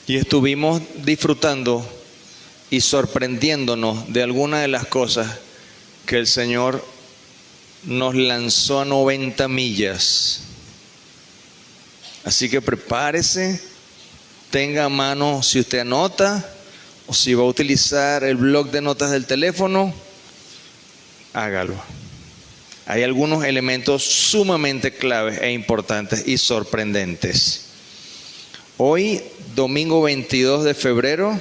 Y estuvimos disfrutando y sorprendiéndonos de algunas de las cosas que el Señor nos lanzó a 90 millas. Así que prepárese, tenga a mano si usted anota o si va a utilizar el bloc de notas del teléfono, hágalo. Hay algunos elementos sumamente claves e importantes y sorprendentes. Hoy, domingo 22 de febrero,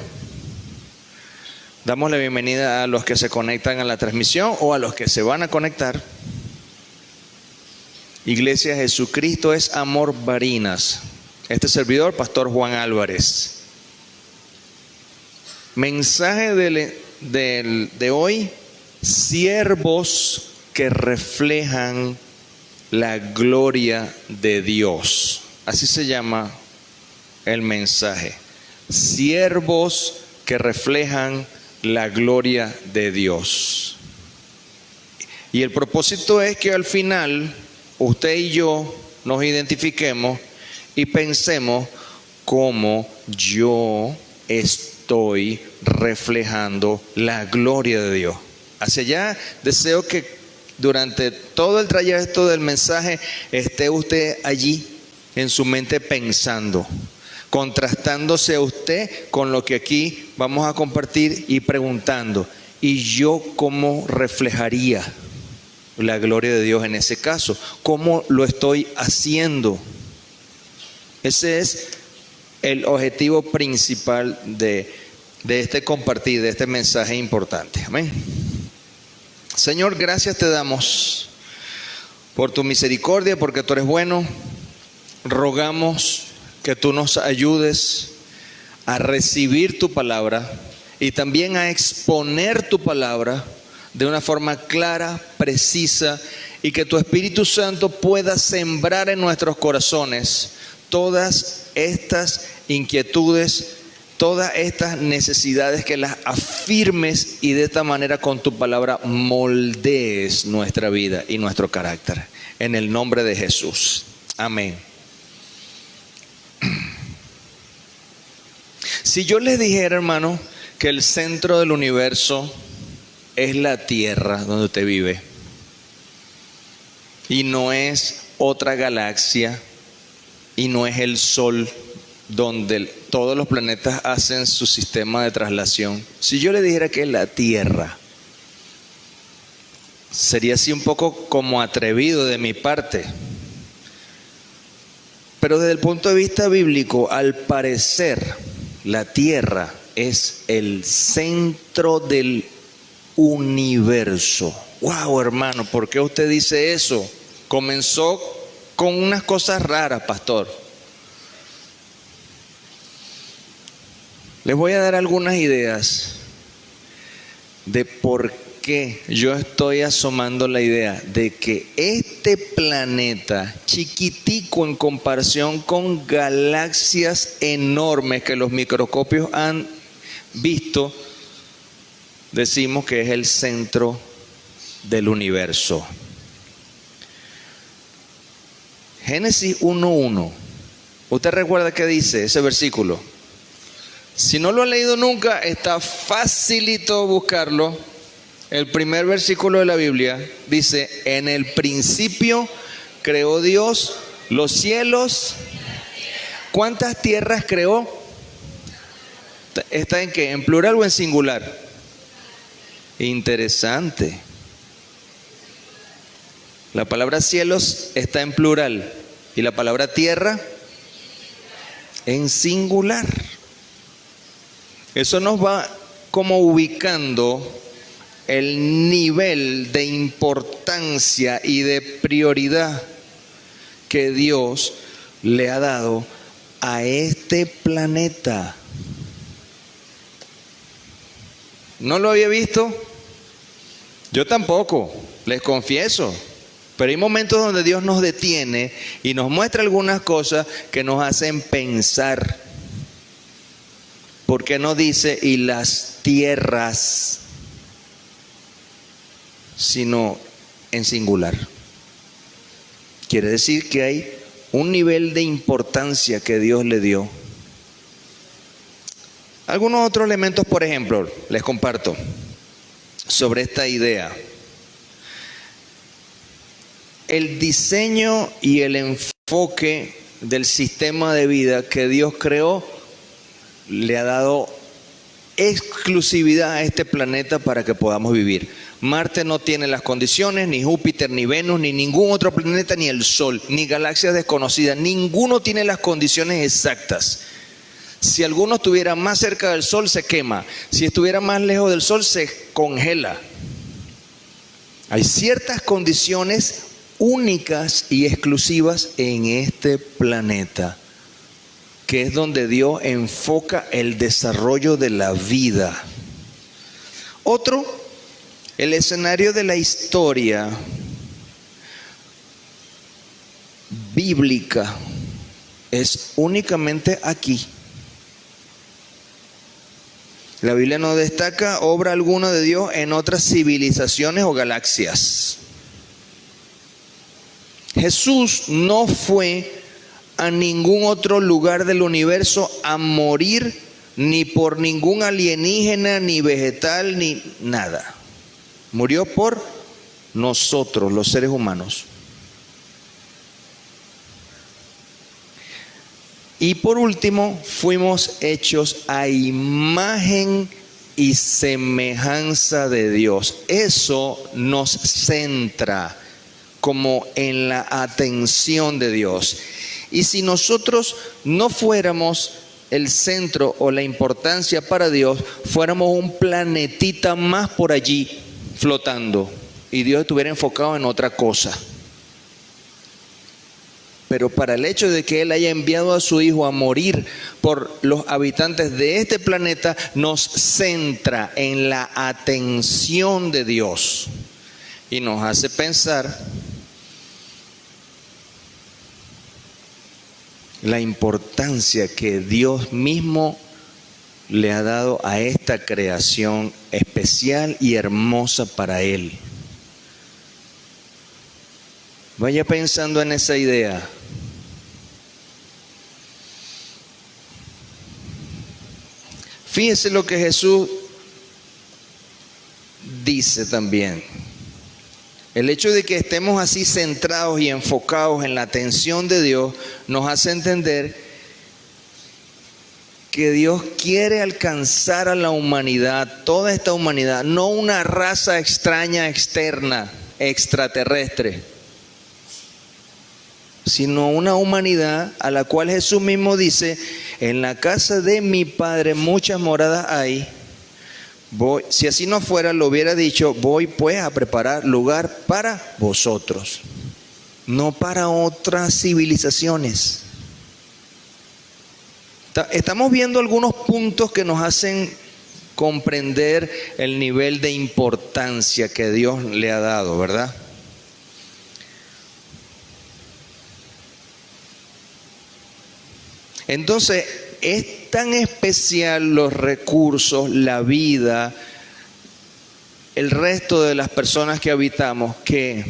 damos la bienvenida a los que se conectan a la transmisión o a los que se van a conectar. Iglesia Jesucristo es Amor Barinas. Este servidor, Pastor Juan Álvarez. Mensaje de hoy: siervos que reflejan la gloria de Dios. Así se llama el mensaje. Siervos que reflejan la gloria de Dios. Y el propósito es que al final usted y yo nos identifiquemos y pensemos cómo yo estoy reflejando la gloria de Dios. Hacia allá deseo que durante todo el trayecto del mensaje esté usted allí en su mente pensando, contrastándose a usted con lo que aquí vamos a compartir y preguntando: ¿y yo cómo reflejaría la gloria de Dios en ese caso? ¿Cómo lo estoy haciendo? Ese es el objetivo principal de este compartir, de este mensaje importante. Amén. Señor, gracias te damos por tu misericordia, porque tú eres bueno. Rogamos que tú nos ayudes a recibir tu palabra y también a exponer tu palabra de una forma clara, precisa, y que tu Espíritu Santo pueda sembrar en nuestros corazones todas estas inquietudes, todas estas necesidades, que las afirmes y de esta manera con tu palabra moldees nuestra vida y nuestro carácter. En el nombre de Jesús. Amén. Si yo les dijera, hermano, que el centro del universo es la tierra donde usted vive y no es otra galaxia y no es el sol donde todos los planetas hacen su sistema de traslación, si yo le dijera que es la tierra, sería así un poco como atrevido de mi parte. Pero desde el punto de vista bíblico, al parecer, la tierra es el centro del universo. ¡Wow, hermano! ¿Por qué usted dice eso? Comenzó con unas cosas raras, pastor. Les voy a dar algunas ideas de por qué yo estoy asomando la idea de que este planeta chiquitico en comparación con galaxias enormes que los microscopios han visto, decimos que es el centro del universo. Génesis 1:1. ¿Usted recuerda qué dice ese versículo? Si no lo ha leído nunca, está facilito buscarlo. El primer versículo de la Biblia dice: en el principio creó Dios los cielos. ¿Cuántas tierras creó? ¿Está en qué? ¿En plural o en singular? Interesante. La palabra cielos está en plural y la palabra tierra en singular. Eso nos va como ubicando el nivel de importancia y de prioridad que Dios le ha dado a este planeta. ¿No lo había visto? Yo tampoco, les confieso. Pero hay momentos donde Dios nos detiene y nos muestra algunas cosas que nos hacen pensar. ¿Por qué no dice y las tierras, sino en singular? Quiere decir que hay un nivel de importancia que Dios le dio Algunos otros elementos, por ejemplo, les comparto sobre esta idea. El diseño y el enfoque del sistema de vida que Dios creó le ha dado exclusividad a este planeta para que podamos vivir. Marte no tiene las condiciones, ni Júpiter, ni Venus, ni ningún otro planeta, ni el Sol, ni galaxias desconocidas. Ninguno tiene las condiciones exactas. Si alguno estuviera más cerca del Sol, se quema. Si estuviera más lejos del Sol, se congela. Hay ciertas condiciones únicas y exclusivas en este planeta, que es donde Dios enfoca el desarrollo de la vida. Otro, el escenario de la historia bíblica es únicamente aquí. La Biblia no destaca obra alguna de Dios en otras civilizaciones o galaxias. Jesús no fue a ningún otro lugar del universo a morir, ni por ningún alienígena, ni vegetal, ni nada. Murió por nosotros, los seres humanos. Y por último, fuimos hechos a imagen y semejanza de Dios. Eso nos centra como en la atención de Dios. Y si nosotros no fuéramos el centro o la importancia para Dios, fuéramos un planetita más por allí flotando y Dios estuviera enfocado en otra cosa. Pero para el hecho de que Él haya enviado a su Hijo a morir por los habitantes de este planeta, nos centra en la atención de Dios y nos hace pensar la importancia que Dios mismo le ha dado a esta creación especial y hermosa para Él. Vaya pensando en esa idea. Fíjese lo que Jesús dice también. El hecho de que estemos así centrados y enfocados en la atención de Dios nos hace entender que Dios quiere alcanzar a la humanidad, toda esta humanidad, no una raza extraña, externa, extraterrestre, sino una humanidad a la cual Jesús mismo dice: en la casa de mi Padre muchas moradas hay. Si así no fuera, lo hubiera dicho: voy pues a preparar lugar para vosotros, no para otras civilizaciones. Estamos viendo algunos puntos que nos hacen comprender el nivel de importancia que Dios le ha dado, ¿verdad? Entonces, es tan especial los recursos, la vida, el resto de las personas que habitamos, que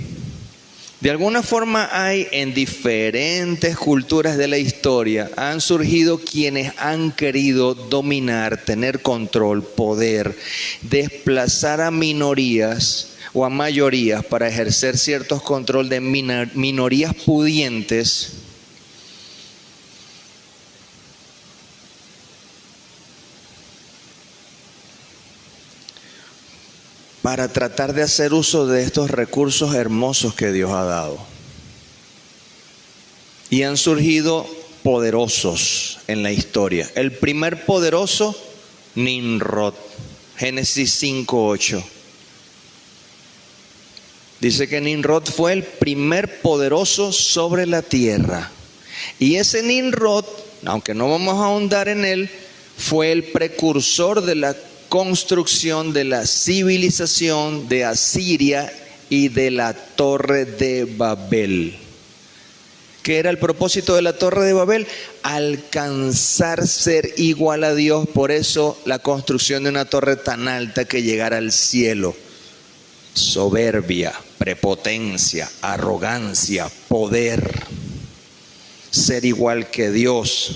de alguna forma hay en diferentes culturas de la historia, han surgido quienes han querido dominar, tener control, poder, desplazar a minorías o a mayorías para ejercer ciertos control de minorías pudientes, para tratar de hacer uso de estos recursos hermosos que Dios ha dado. Y han surgido poderosos en la historia. El primer poderoso, Nimrod, Génesis 5:8. Dice que Nimrod fue el primer poderoso sobre la tierra. Y ese Nimrod, aunque no vamos a ahondar en él, fue el precursor de la construcción de la civilización de Asiria y de la Torre de Babel. ¿Qué era el propósito de la Torre de Babel? Alcanzar ser igual a Dios. Por eso la construcción de una torre tan alta que llegara al cielo. Soberbia, prepotencia, arrogancia, poder. Ser igual que Dios.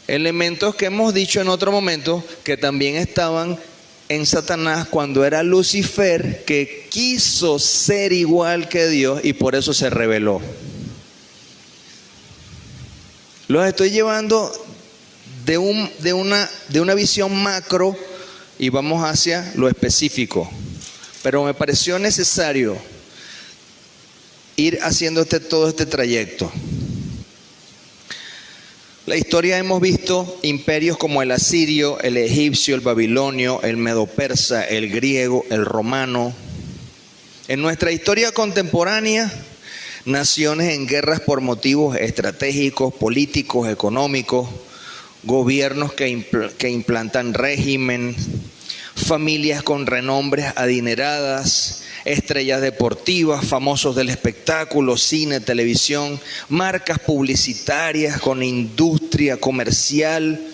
Elementos que hemos dicho en otro momento que también estaban en Satanás cuando era Lucifer, que quiso ser igual que Dios y por eso se rebeló. Los estoy llevando de una visión macro y vamos hacia lo específico. Pero me pareció necesario ir haciendo todo este trayecto. La historia hemos visto imperios como el asirio, el egipcio, el babilonio, el medo-persa, el griego, el romano. En nuestra historia contemporánea, naciones en guerras por motivos estratégicos, políticos, económicos, gobiernos que implantan régimen, familias con renombres adineradas, estrellas deportivas, famosos del espectáculo, cine, televisión, marcas publicitarias con industria comercial.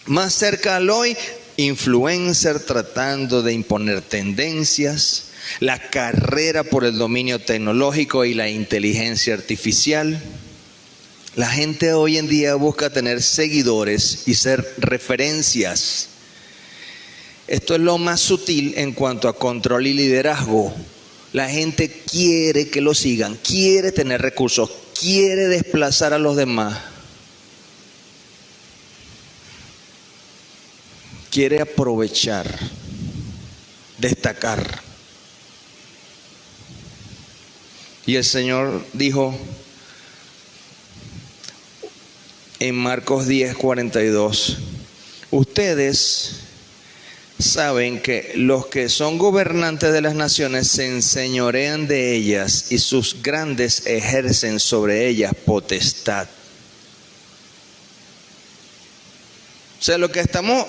Más cerca al hoy, influencer tratando de imponer tendencias, la carrera por el dominio tecnológico y la inteligencia artificial. La gente hoy en día busca tener seguidores y ser referencias. Esto es lo más sutil en cuanto a control y liderazgo. La gente quiere que lo sigan, quiere tener recursos, quiere desplazar a los demás. Quiere aprovechar, destacar. Y el Señor dijo en Marcos 10:42, ustedes saben que los que son gobernantes de las naciones se enseñorean de ellas y sus grandes ejercen sobre ellas potestad. O sea, lo que estamos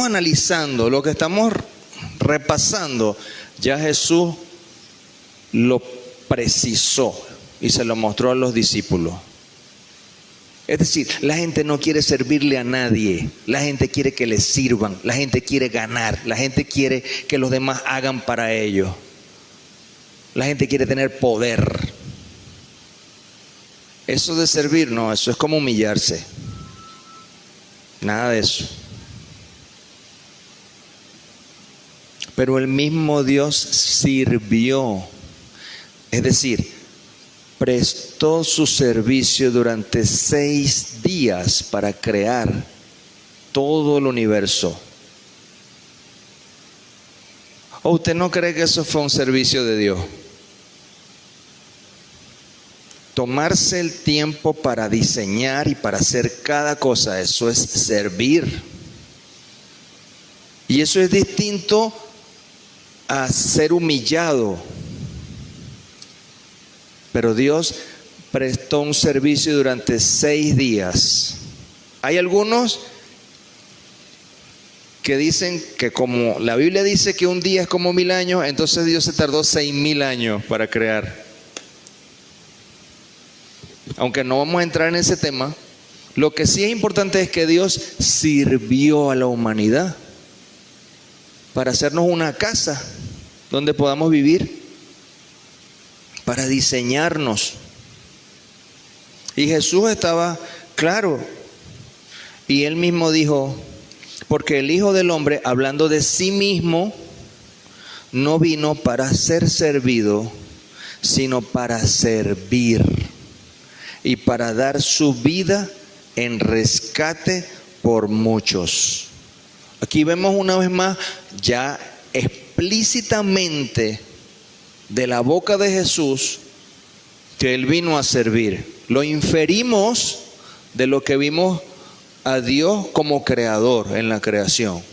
analizando, lo que estamos repasando, ya Jesús lo precisó y se lo mostró a los discípulos. Es decir, la gente no quiere servirle a nadie, la gente quiere que le sirvan, la gente quiere ganar, la gente quiere que los demás hagan para ellos, la gente quiere tener poder. Eso de servir, no, eso es como humillarse, nada de eso. Pero el mismo Dios sirvió, es decir, prestó su servicio durante 6 días para crear todo el universo. ¿O usted no cree que eso fue un servicio de Dios? Tomarse el tiempo para diseñar y para hacer cada cosa, eso es servir. Y eso es distinto a ser humillado. Pero Dios prestó un servicio durante 6 días. Hay algunos que dicen que como la Biblia dice que un día es como 1000 años, entonces Dios se tardó 6000 años para crear. Aunque no vamos a entrar en ese tema, lo que sí es importante es que Dios sirvió a la humanidad para hacernos una casa donde podamos vivir, para diseñarnos. Y Jesús estaba claro, y él mismo dijo, porque el Hijo del Hombre, hablando de sí mismo, no vino para ser servido, sino para servir y para dar su vida en rescate por muchos. Aquí vemos una vez más ya explícitamente de la boca de Jesús que Él vino a servir. Lo inferimos de lo que vimos a Dios como creador en la creación,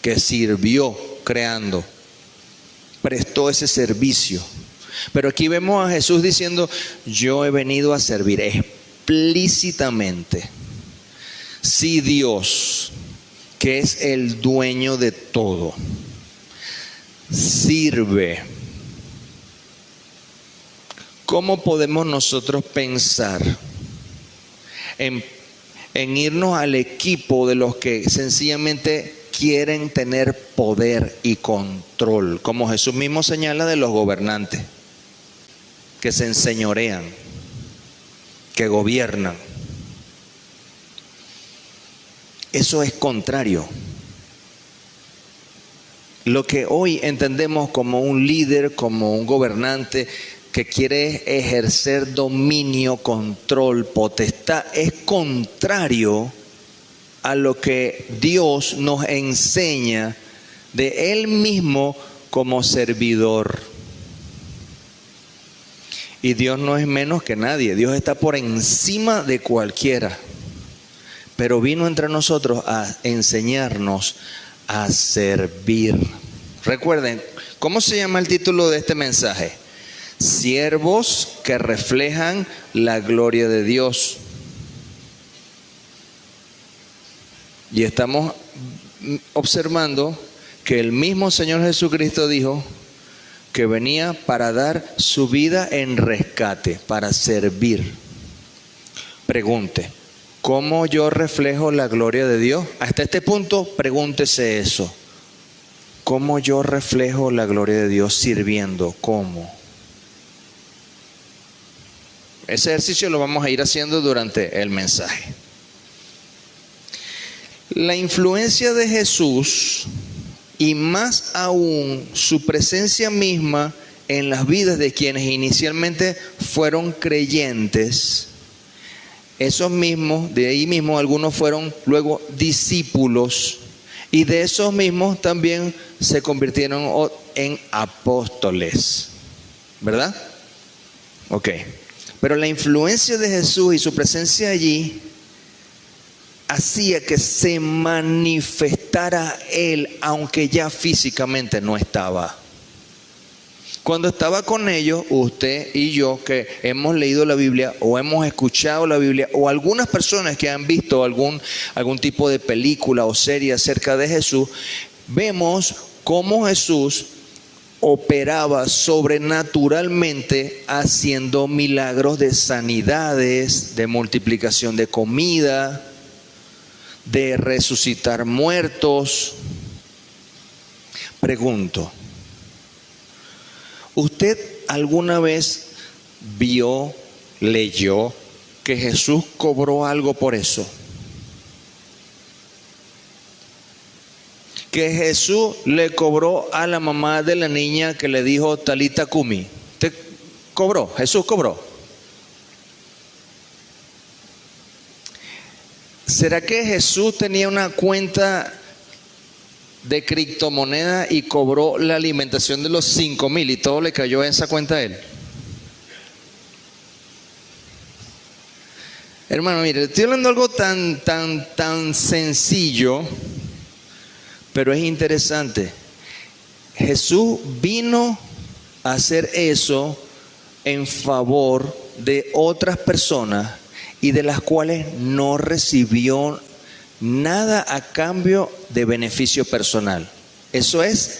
que sirvió creando, prestó ese servicio. Pero aquí vemos a Jesús diciendo, yo he venido a servir explícitamente. Si Dios, que es el dueño de todo, sirve, ¿cómo podemos nosotros pensar en irnos al equipo de los que sencillamente quieren tener poder y control? Como Jesús mismo señala de los gobernantes, que se enseñorean, que gobiernan. Eso es contrario. Lo que hoy entendemos como un líder, como un gobernante que quiere ejercer dominio, control, potestad, es contrario a lo que Dios nos enseña de Él mismo como servidor. Y Dios no es menos que nadie. Dios está por encima de cualquiera. Pero vino entre nosotros a enseñarnos a servir. Recuerden, ¿cómo se llama el título de este mensaje? Siervos que reflejan la gloria de Dios. Y estamos observando que el mismo Señor Jesucristo dijo que venía para dar su vida en rescate, para servir. Pregunte, ¿cómo yo reflejo la gloria de Dios? Hasta este punto, pregúntese eso. ¿Cómo yo reflejo la gloria de Dios sirviendo? ¿Cómo? Ese ejercicio lo vamos a ir haciendo durante el mensaje. La influencia de Jesús y más aún su presencia misma en las vidas de quienes inicialmente fueron creyentes, esos mismos, de ahí mismo algunos fueron luego discípulos y de esos mismos también se convirtieron en apóstoles, ¿verdad? Ok, pero la influencia de Jesús y su presencia allí hacía que se manifestara Él, aunque ya físicamente no estaba. Cuando estaba con ellos, usted y yo que hemos leído la Biblia o hemos escuchado la Biblia, o algunas personas que han visto algún tipo de película o serie acerca de Jesús, vemos cómo Jesús operaba sobrenaturalmente haciendo milagros de sanidades, de multiplicación de comida, de resucitar muertos. Pregunto, ¿usted alguna vez vio, leyó que Jesús cobró algo por eso? Que Jesús le cobró a la mamá de la niña que le dijo Talita Kumi. ¿Usted cobró? Jesús cobró. ¿Será que Jesús tenía una cuenta de criptomoneda y cobró la alimentación de los 5,000 y todo le cayó en esa cuenta a él? Hermano, mire, estoy hablando de algo tan sencillo, pero es interesante. Jesús vino a hacer eso en favor de otras personas y de las cuales no recibió nada a cambio de beneficio personal. Eso es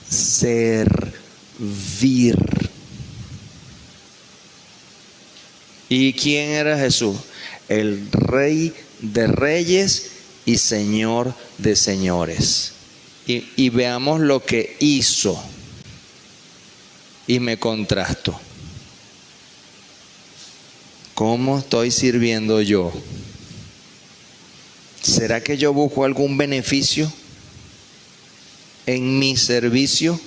servir. ¿Y quién era Jesús? El Rey de Reyes y Señor de Señores. Y veamos lo que hizo. Y me contrasto. ¿Cómo estoy sirviendo yo? ¿Será que yo busco algún beneficio en mi servicio?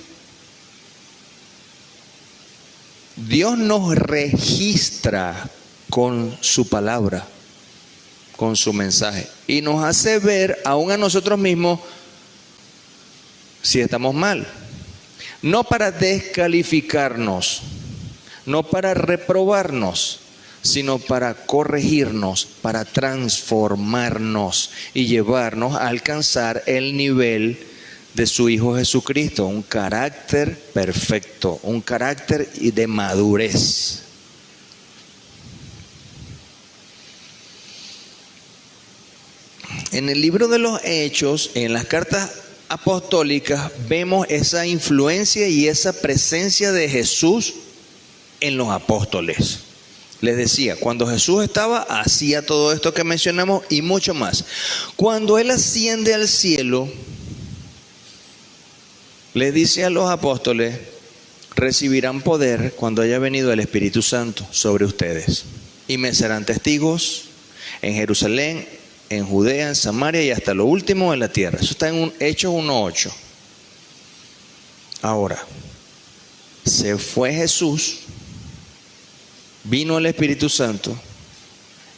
Dios nos registra con su palabra, con su mensaje, y nos hace ver aún a nosotros mismos si estamos mal. No para descalificarnos, no para reprobarnos, sino para corregirnos, para transformarnos y llevarnos a alcanzar el nivel de su Hijo Jesucristo, un carácter perfecto, un carácter de madurez. En el libro de los Hechos, en las cartas apostólicas, vemos esa influencia y esa presencia de Jesús en los apóstoles. Les decía, cuando Jesús estaba, hacía todo esto que mencionamos y mucho más. Cuando Él asciende al cielo, les dice a los apóstoles, recibirán poder cuando haya venido el Espíritu Santo sobre ustedes. Y me serán testigos en Jerusalén, en Judea, en Samaria y hasta lo último de la tierra. Eso está en Hechos 1:8. Ahora, se fue Jesús, vino el Espíritu Santo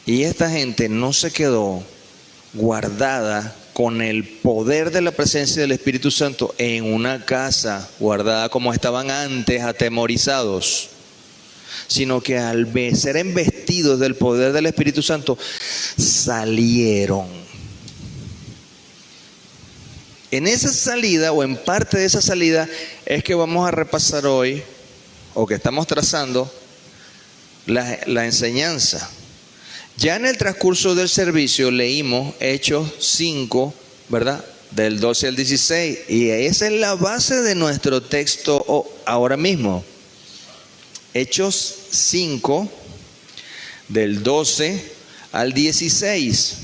y esta gente no se quedó guardada con el poder de la presencia del Espíritu Santo en una casa guardada como estaban antes, atemorizados, sino que al ser embestidos del poder del Espíritu Santo, salieron. En esa salida, o en parte de esa salida, es que vamos a repasar hoy, o que estamos trazando, la enseñanza. Ya en el transcurso del servicio leímos Hechos 5, ¿verdad? Del 12 al 16, y esa es la base de nuestro texto ahora mismo. Hechos 5, del 12 al 16.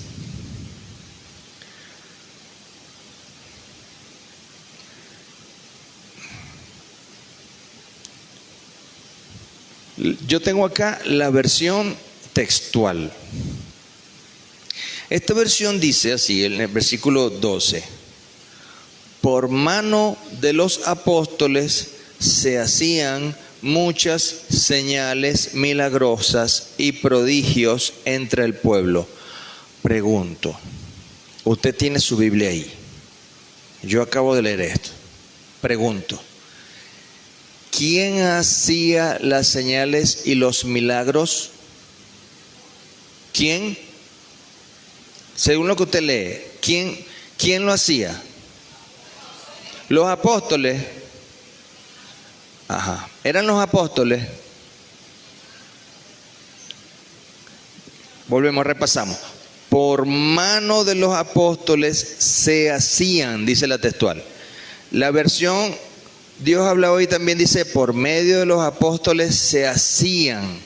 Yo tengo acá la versión textual. Esta versión dice así, en el versículo 12: por mano de los apóstoles se hacían muchas señales milagrosas y prodigios entre el pueblo. Pregunto, usted tiene su Biblia ahí, yo acabo de leer esto. Pregunto, ¿quién hacía las señales y los milagros? ¿Quién? Según lo que usted lee, ¿quién lo hacía? Los apóstoles. Ajá. ¿Eran los apóstoles? Volvemos, repasamos. Por mano de los apóstoles se hacían, dice la textual. La versión Dios habla hoy también dice, por medio de los apóstoles se hacían,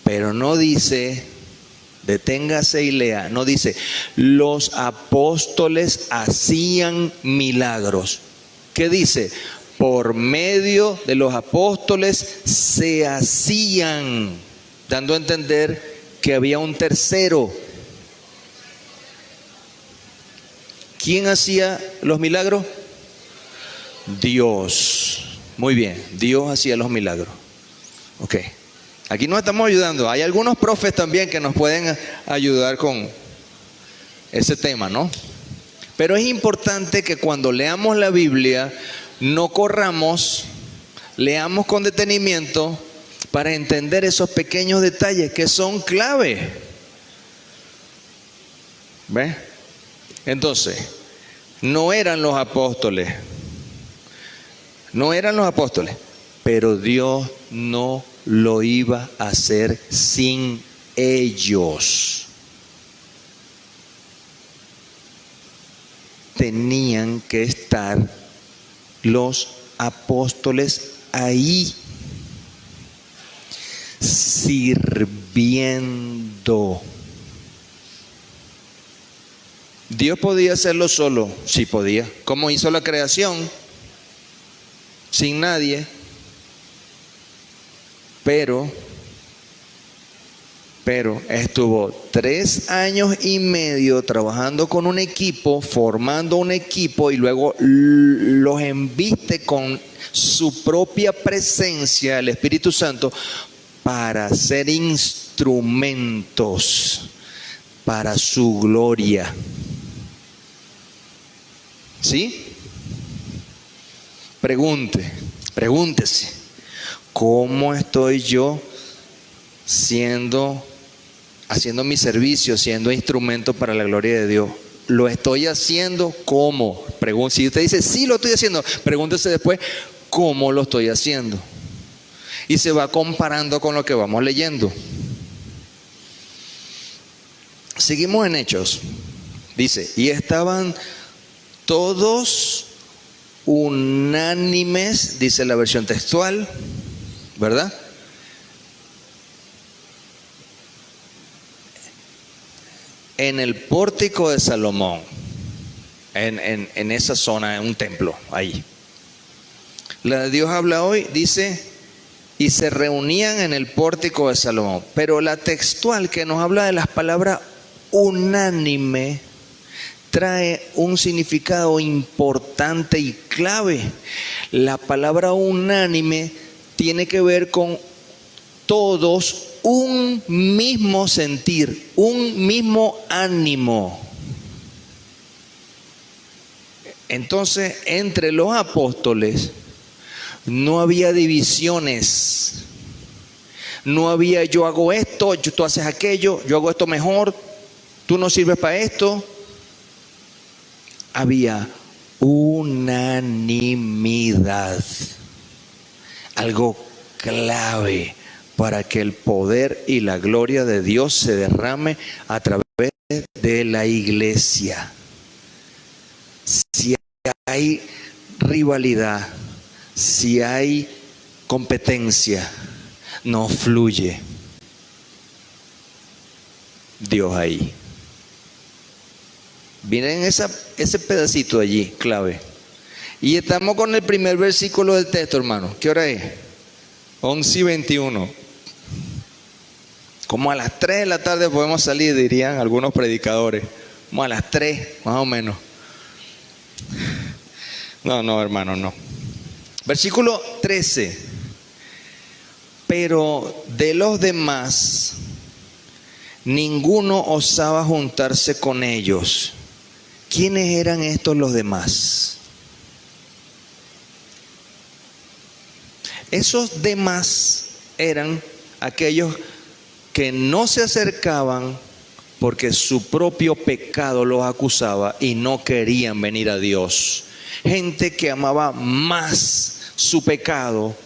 pero no dice, deténgase y lea, no dice, los apóstoles hacían milagros. ¿Qué dice? Por medio de los apóstoles se hacían, dando a entender que había un tercero. ¿Quién hacía los milagros? Dios. Muy bien, Dios hacía los milagros. Ok, aquí nos estamos ayudando. Hay algunos profes también que nos pueden ayudar con ese tema, ¿no? Pero es importante que cuando leamos la Biblia no corramos, leamos con detenimiento para entender esos pequeños detalles que son clave. ¿Ves? Entonces, no eran los apóstoles, pero Dios no lo iba a hacer sin ellos. Tenían que estar los apóstoles ahí, sirviendo. ¿Dios podía hacerlo solo? Sí podía. ¿Cómo hizo la creación? Sin nadie. Pero estuvo 3 años y medio trabajando con un equipo, formando un equipo, y luego los embiste con su propia presencia, el Espíritu Santo, para ser instrumentos para su gloria. ¿Sí? Pregúntese, ¿cómo estoy yo haciendo mi servicio, siendo instrumento para la gloria de Dios? ¿Lo estoy haciendo? ¿Cómo? Si usted dice, sí lo estoy haciendo, pregúntese después, ¿cómo lo estoy haciendo? Y se va comparando con lo que vamos leyendo. Seguimos en Hechos. Dice, y estaban todos unánimes, dice la versión textual, ¿verdad? En el pórtico de Salomón, en esa zona, en un templo, ahí. La de Dios habla hoy, dice, y se reunían en el pórtico de Salomón. Pero la textual que nos habla de las palabras unánime trae un significado importante y clave. La palabra unánime tiene que ver con todos un mismo sentir, un mismo ánimo. Entonces, entre los apóstoles no había divisiones. No había yo hago esto, tú haces aquello, yo hago esto mejor, tú no sirves para esto. Había unanimidad. Algo clave para que el poder y la gloria de Dios se derrame a través de la iglesia. Si hay rivalidad, si hay competencia, no fluye Dios ahí. Miren ese pedacito allí, clave. Y estamos con el primer versículo del texto, hermano. ¿Qué hora es? 11:21. Como a las 3 de la tarde podemos salir, dirían algunos predicadores. Como a las 3, más o menos. No, hermano, no. Versículo 13. Pero de los demás, ninguno osaba juntarse con ellos. ¿Quiénes eran estos los demás? Esos demás eran aquellos que no se acercaban porque su propio pecado los acusaba y no querían venir a Dios. Gente que amaba más su pecado,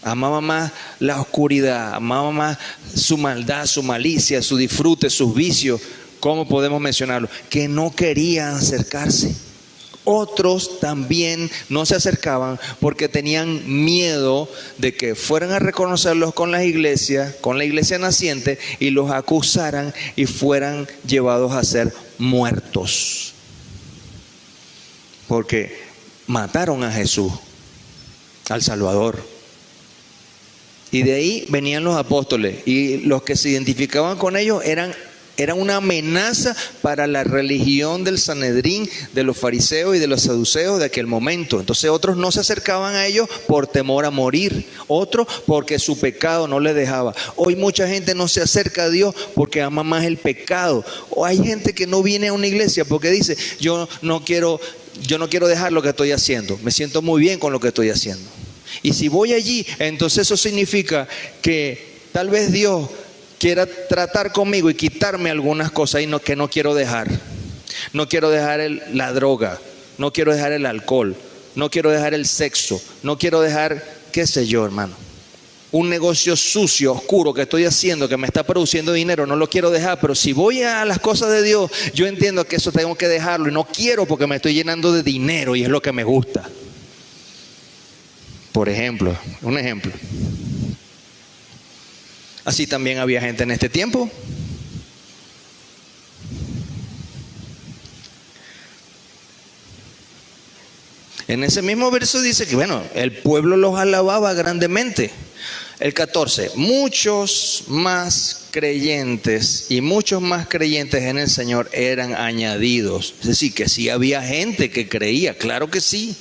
amaba más la oscuridad, amaba más su maldad, su malicia, su disfrute, sus vicios. ¿Cómo podemos mencionarlo? Que no querían acercarse. Otros también no se acercaban porque tenían miedo de que fueran a reconocerlos con la iglesia naciente, y los acusaran y fueran llevados a ser muertos. Porque mataron a Jesús, al Salvador. Y de ahí venían los apóstoles, y los que se identificaban con ellos eran una amenaza para la religión del Sanedrín, de los fariseos y de los saduceos de aquel momento. Entonces otros no se acercaban a ellos por temor a morir, otros porque su pecado no les dejaba. Hoy mucha gente no se acerca a Dios porque ama más el pecado. O hay gente que no viene a una iglesia porque dice, yo no quiero dejar lo que estoy haciendo, me siento muy bien con lo que estoy haciendo. Y si voy allí, entonces eso significa que tal vez Dios quiera tratar conmigo y quitarme algunas cosas que no quiero dejar. No quiero dejar la droga, no quiero dejar el alcohol, no quiero dejar el sexo, no quiero dejar, qué sé yo, hermano, un negocio sucio, oscuro que estoy haciendo, que me está produciendo dinero, no lo quiero dejar. Pero si voy a las cosas de Dios, yo entiendo que eso tengo que dejarlo, y no quiero porque me estoy llenando de dinero y es lo que me gusta. Por ejemplo, un ejemplo. Así también había gente en este tiempo. En ese mismo verso dice que, bueno, el pueblo los alababa grandemente. El 14, muchos más creyentes en el Señor eran añadidos. Es decir, que sí había gente que creía, claro que sí.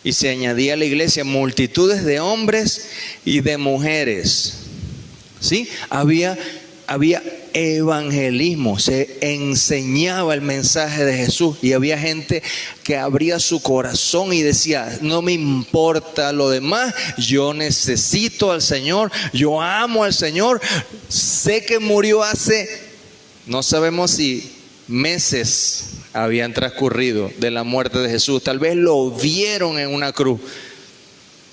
Y se añadía a la iglesia multitudes de hombres y de mujeres. ¿Sí? Había evangelismo, se enseñaba el mensaje de Jesús, y había gente que abría su corazón y decía, no me importa lo demás, yo necesito al Señor, yo amo al Señor, sé que murió hace, no sabemos si meses habían transcurrido de la muerte de Jesús, tal vez lo vieron en una cruz.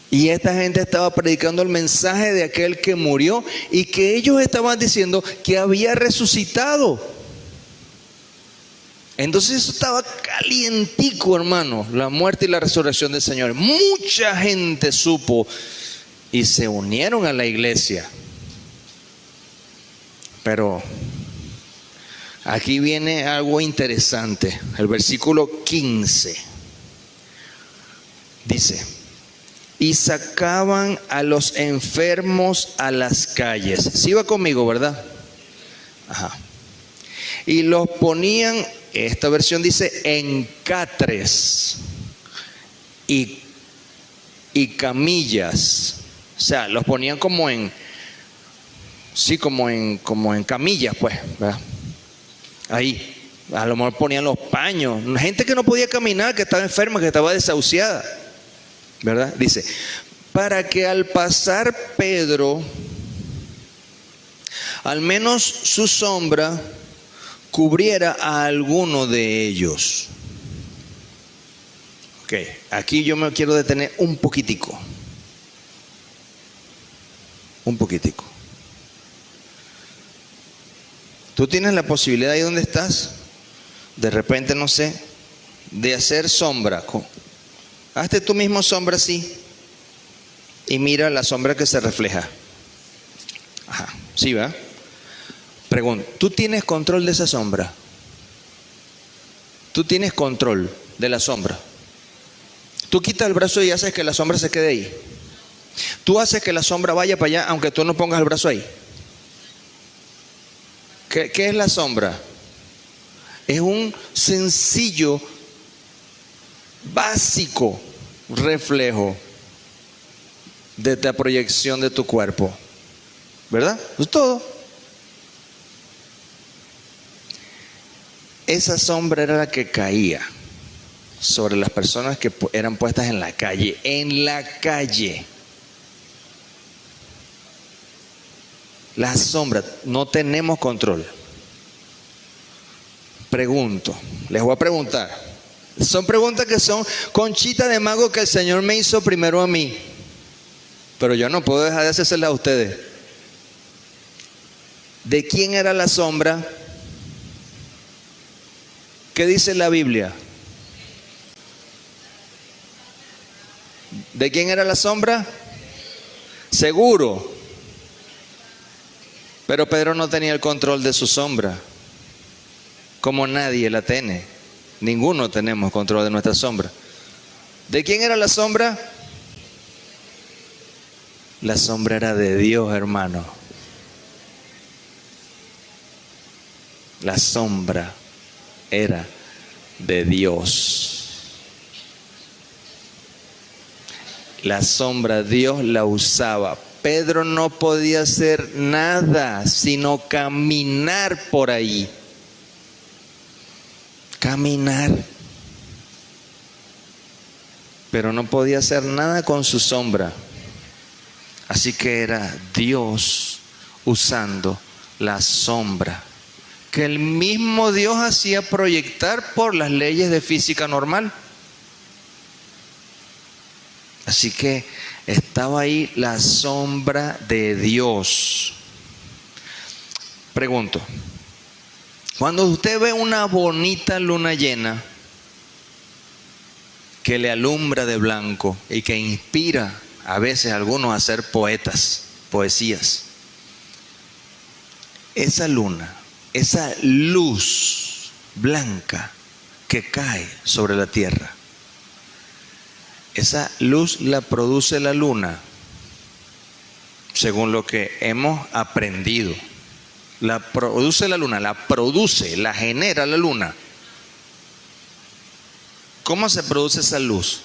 Y esta gente estaba predicando el mensaje de aquel que murió y que ellos estaban diciendo que había resucitado. Entonces eso estaba calientico, hermano, la muerte y la resurrección del Señor. Mucha gente supo y se unieron a la iglesia. Pero aquí viene algo interesante. El versículo 15 dice: y sacaban a los enfermos a las calles. Sí va conmigo, ¿verdad? Ajá. y los ponían, esta versión dice, en catres y camillas. O sea, los ponían como en, sí, como en camillas, pues, ¿verdad? Ahí. A lo mejor ponían los paños. Gente que no podía caminar, que estaba enferma, que estaba desahuciada, ¿verdad? Dice, para que al pasar Pedro, al menos su sombra cubriera a alguno de ellos. Ok, aquí yo me quiero detener un poquitico. Un poquitico. Tú tienes la posibilidad ahí donde estás, de repente, no sé, de hacer sombra. Hazte tú mismo sombra así y mira la sombra que se refleja. Ajá, sí, ¿va? Pregunta, ¿tú tienes control de esa sombra? ¿Tú tienes control de la sombra? Tú quitas el brazo y haces que la sombra se quede ahí. Tú haces que la sombra vaya para allá aunque tú no pongas el brazo ahí. ¿Qué es la sombra? Es un sencillo, básico reflejo de la proyección de tu cuerpo, ¿verdad? Es todo. Esa sombra era la que caía sobre las personas que eran puestas en la calle. En la calle. La sombra, no tenemos control. Pregunto, les voy a preguntar. Son preguntas que son conchita de mago que el Señor me hizo primero a mí. Pero yo no puedo dejar de hacérselas a ustedes. ¿De quién era la sombra? ¿Qué dice la Biblia? ¿De quién era la sombra? Seguro. Pero Pedro no tenía el control de su sombra, como nadie la tiene. Ninguno tenemos control de nuestra sombra. ¿De quién era la sombra? La sombra era de Dios, hermano. La sombra era de Dios. La sombra Dios la usaba. Pedro no podía hacer nada sino caminar por ahí. Caminar. Pero no podía hacer nada con su sombra. Así que era Dios usando la sombra que el mismo Dios hacía proyectar por las leyes de física normal. Así que estaba ahí la sombra de Dios. Pregunto, cuando usted ve una bonita luna llena que le alumbra de blanco y que inspira a veces a algunos a ser poetas, poesías, esa luna, esa luz blanca que cae sobre la tierra, esa luz la produce la luna, según lo que hemos aprendido. La produce la luna, la genera la luna. ¿Cómo se produce esa luz?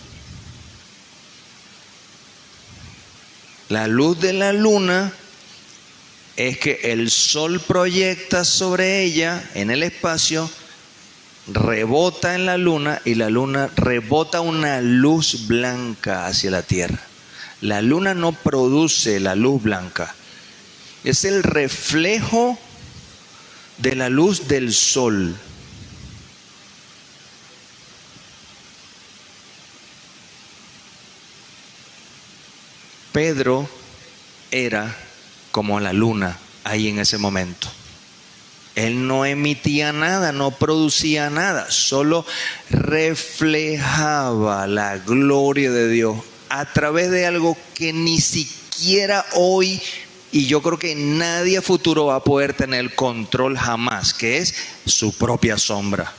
La luz de la luna es que el sol proyecta sobre ella en el espacio, rebota en la luna y la luna rebota una luz blanca hacia la tierra. La luna no produce la luz blanca, es el reflejo de la luz del sol. Pedro era como la luna ahí en ese momento. Él no emitía nada, no producía nada, solo reflejaba la gloria de Dios a través de algo que ni siquiera hoy, y yo creo que nadie a futuro va a poder tener el control jamás, que es su propia sombra.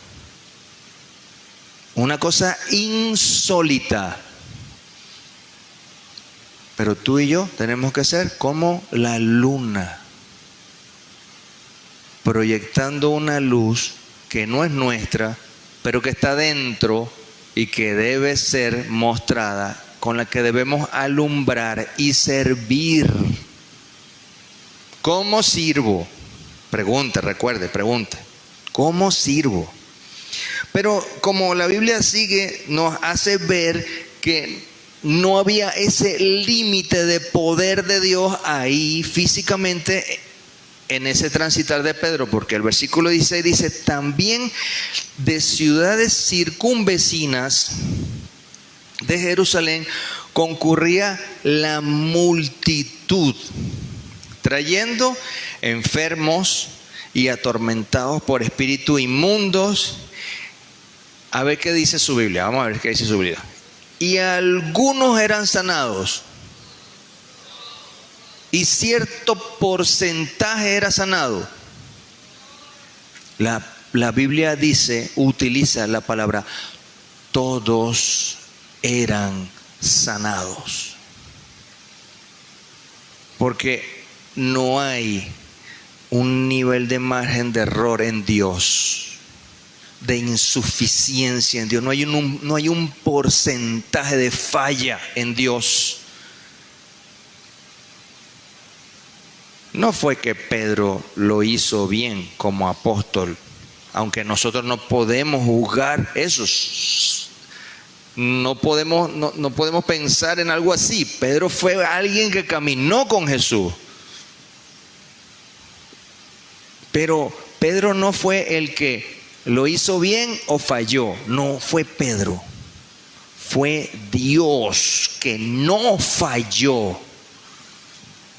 Una cosa insólita. Pero tú y yo tenemos que ser como la luna. proyectando una luz que no es nuestra, pero que está dentro y que debe ser mostrada, con la que debemos alumbrar y servir. ¿Cómo sirvo? Pregunta, recuerde, pregunta. ¿Cómo sirvo? Pero como la Biblia sigue, nos hace ver que no había ese límite de poder de Dios ahí físicamente en ese transitar de Pedro, porque el versículo 16 dice: también de ciudades circunvecinas de Jerusalén concurría la multitud, trayendo enfermos y atormentados por espíritus inmundos. A ver qué dice su Biblia, vamos a ver qué dice su Biblia. Y algunos eran sanados, y cierto porcentaje era sanado. La Biblia dice, utiliza la palabra todos eran sanados. Porque no hay un nivel de margen de error en Dios, de insuficiencia en Dios. No hay un porcentaje de falla en Dios. No fue que Pedro lo hizo bien como apóstol, aunque nosotros no podemos juzgar eso. No podemos pensar en algo así. Pedro fue alguien que caminó con Jesús. Pero Pedro no fue el que lo hizo bien o falló. No fue Pedro. Fue Dios que no falló.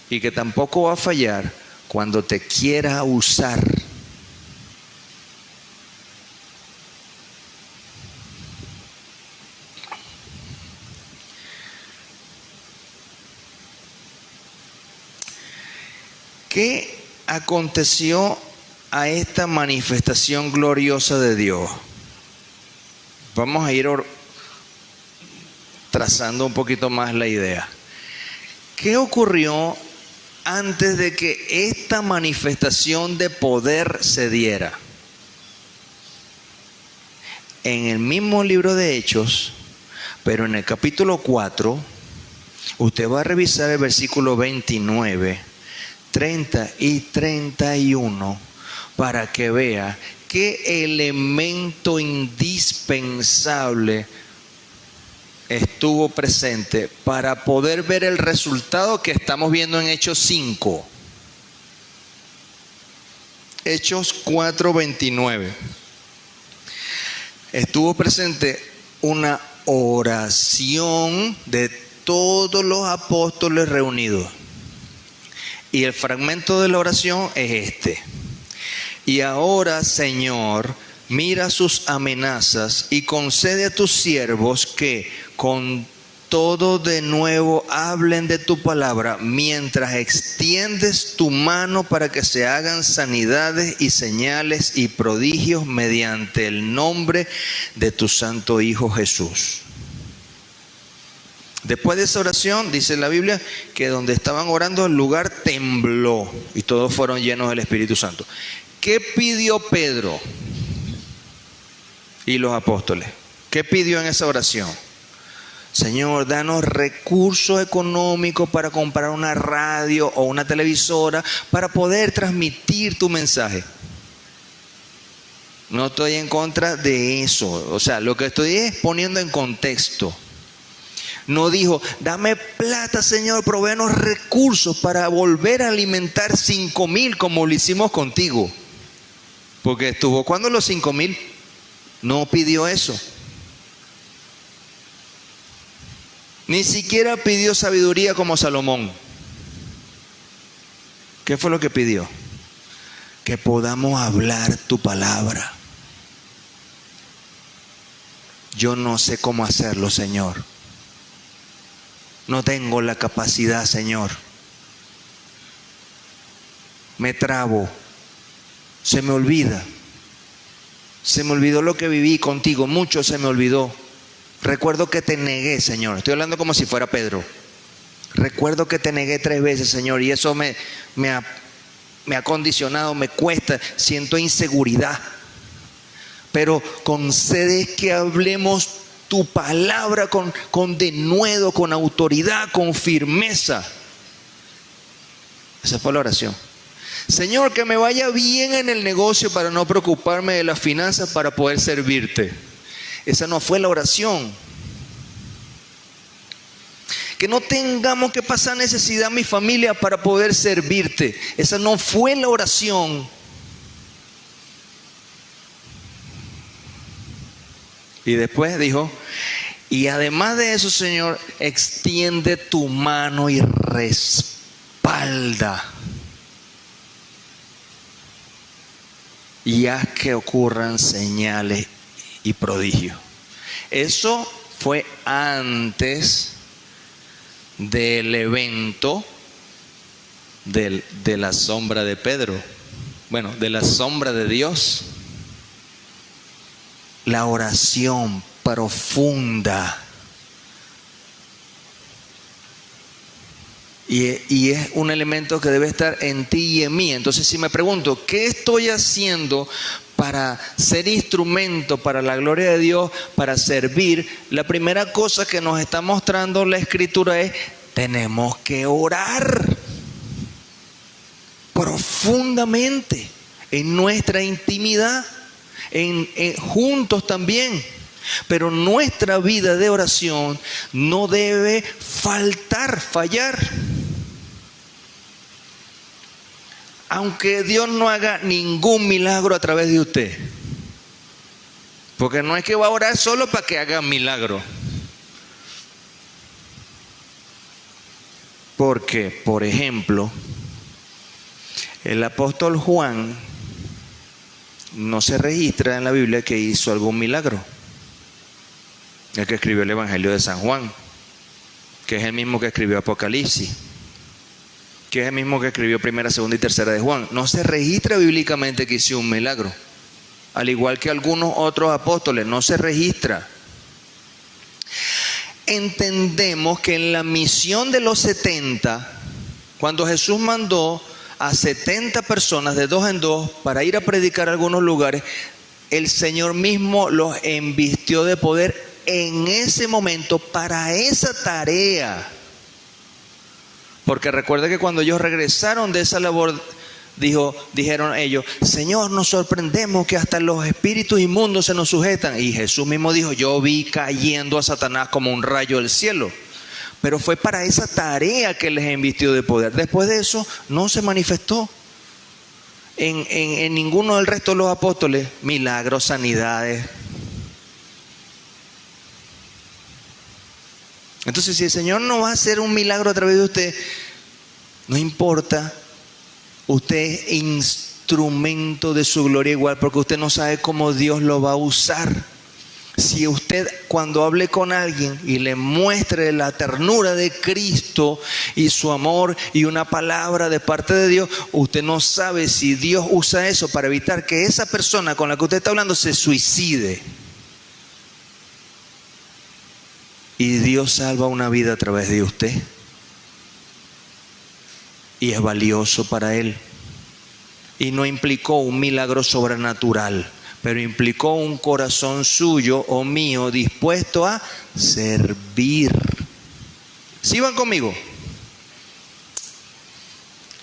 Y que tampoco va a fallar cuando te quiera usar. ¿Qué aconteció a esta manifestación gloriosa de Dios? Vamos a ir trazando un poquito más la idea. ¿Qué ocurrió antes de que esta manifestación de poder se diera? En el mismo libro de Hechos, pero en el capítulo 4, usted va a revisar el versículo 29, 30 y 31 para que vea qué elemento indispensable estuvo presente para poder ver el resultado que estamos viendo en Hechos 5. Hechos 4:29. Estuvo presente una oración de todos los apóstoles reunidos. Y el fragmento de la oración es este: y ahora, Señor, mira sus amenazas y concede a tus siervos que con todo de nuevo hablen de tu palabra, mientras extiendes tu mano para que se hagan sanidades y señales y prodigios mediante el nombre de tu santo Hijo Jesús. Después de esa oración, dice la Biblia, que donde estaban orando el lugar tembló y todos fueron llenos del Espíritu Santo. ¿Qué pidió Pedro y los apóstoles? ¿Qué pidió en esa oración? Señor, danos recursos económicos para comprar una radio o una televisora para poder transmitir tu mensaje. No estoy en contra de eso. O sea, lo que estoy es poniendo en contexto. No dijo, dame plata, Señor, provéenos recursos para volver a alimentar 5,000 como lo hicimos contigo. Porque estuvo cuando los 5,000 no pidió eso. Ni siquiera pidió sabiduría como Salomón. ¿Qué fue lo que pidió? Que podamos hablar tu palabra. Yo no sé cómo hacerlo, Señor. No tengo la capacidad, Señor. Me trabo. Se me olvida. Se me olvidó lo que viví contigo. Mucho se me olvidó. Recuerdo que te negué, Señor. Estoy hablando como si fuera Pedro. Recuerdo que te negué 3 veces, Señor. Y eso me me ha condicionado, me cuesta, siento inseguridad. Pero concede que hablemos tu palabra con denuedo, con autoridad, con firmeza. Esa fue la oración. Señor, que me vaya bien en el negocio para no preocuparme de las finanzas para poder servirte. Esa no fue la oración. Que no tengamos que pasar necesidad mi familia para poder servirte. Esa no fue la oración. Y después dijo, y además de eso, Señor, extiende tu mano y respalda. Y haz que ocurran señales y prodigios. Eso fue antes del evento de la sombra de Pedro. Bueno, de la sombra de Dios. La oración profunda. Y es un elemento que debe estar en ti y en mí. Entonces, si me pregunto, ¿qué estoy haciendo para ser instrumento para la gloria de Dios, para servir? La primera cosa que nos está mostrando la Escritura es, tenemos que orar profundamente en nuestra intimidad, juntos también. Pero nuestra vida de oración no debe fallar. Aunque Dios no haga ningún milagro a través de usted. Porque no es que va a orar solo para que haga milagro. Porque, por ejemplo, el apóstol Juan no se registra en la Biblia que hizo algún milagro. El que escribió el Evangelio de San Juan, que es el mismo que escribió Apocalipsis, que es el mismo que escribió Primera, Segunda y Tercera de Juan. No se registra bíblicamente que hizo un milagro. Al igual que algunos otros apóstoles, no se registra. Entendemos que en la misión de los 70, cuando Jesús mandó a 70 personas de 2 en 2 para ir a predicar a algunos lugares, el Señor mismo los envistió de poder en ese momento para esa tarea. Porque recuerda que cuando ellos regresaron de esa labor, dijeron ellos, Señor, nos sorprendemos que hasta los espíritus inmundos se nos sujetan. Y Jesús mismo dijo, yo vi cayendo a Satanás como un rayo del cielo. Pero fue para esa tarea que les envistió de poder. Después de eso no se manifestó en ninguno del resto de los apóstoles milagros, sanidades. Entonces, si el Señor no va a hacer un milagro a través de usted, no importa, usted es instrumento de su gloria igual, porque usted no sabe cómo Dios lo va a usar. Si usted, cuando hable con alguien y le muestre la ternura de Cristo y su amor y una palabra de parte de Dios, usted no sabe si Dios usa eso para evitar que esa persona con la que usted está hablando se suicide. Y Dios salva una vida a través de usted. Y es valioso para Él. Y no implicó un milagro sobrenatural, pero implicó un corazón suyo o mío dispuesto a servir. ¿Sí van conmigo?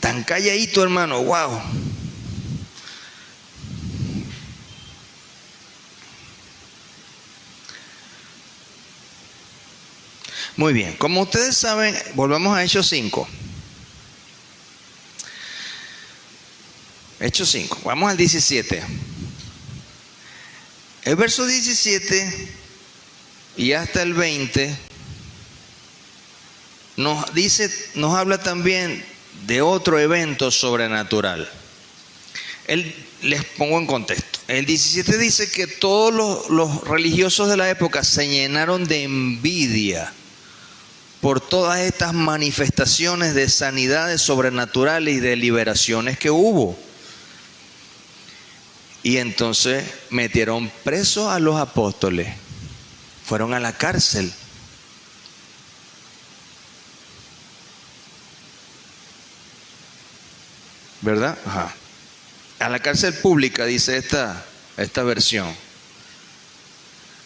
Tan calladito, hermano, wow. Muy bien, como ustedes saben, volvamos a Hechos 5. Hechos 5, vamos al 17. El verso 17 y hasta el 20 nos habla también de otro evento sobrenatural. Les pongo en contexto. El 17 dice que todos los religiosos de la época se llenaron de envidia por todas estas manifestaciones de sanidades sobrenaturales y de liberaciones que hubo. Y entonces metieron presos a los apóstoles, fueron a la cárcel. ¿verdad? Ajá. A la cárcel pública, dice esta versión.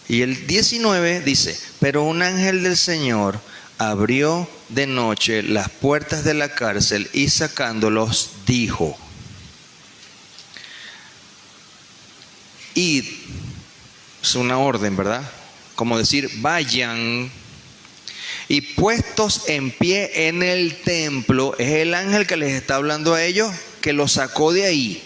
Y el 19 dice, pero un ángel del Señor abrió de noche las puertas de la cárcel y sacándolos dijo, id, es una orden, ¿verdad? Como decir, vayan, y puestos en pie en el templo, es el ángel que les está hablando a ellos, que los sacó de ahí.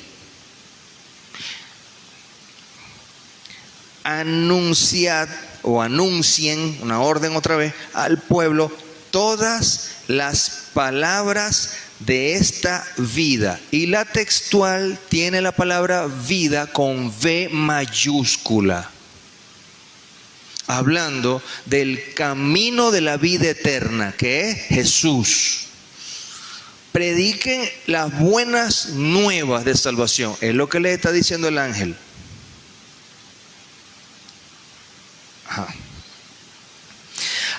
Anunciad o anuncien, una orden otra vez, al pueblo todas las palabras de esta vida. Y la textual tiene la palabra vida con V mayúscula, hablando del camino de la vida eterna, que es Jesús. Prediquen las buenas nuevas de salvación, es lo que le está diciendo el ángel. Ajá.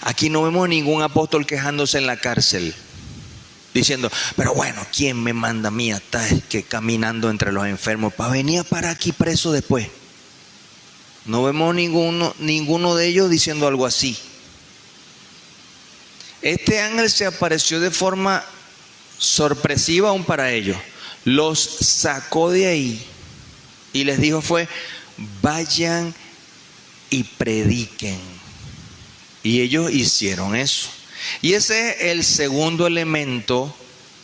Aquí no vemos ningún apóstol quejándose en la cárcel, diciendo, pero bueno, ¿quién me manda a mí a estar caminando entre los enfermos para venir para aquí preso después? No vemos ninguno de ellos diciendo algo así. Este ángel se apareció de forma sorpresiva aún para ellos. Los sacó de ahí y les dijo vayan y prediquen. Y ellos hicieron eso. Y ese es el segundo elemento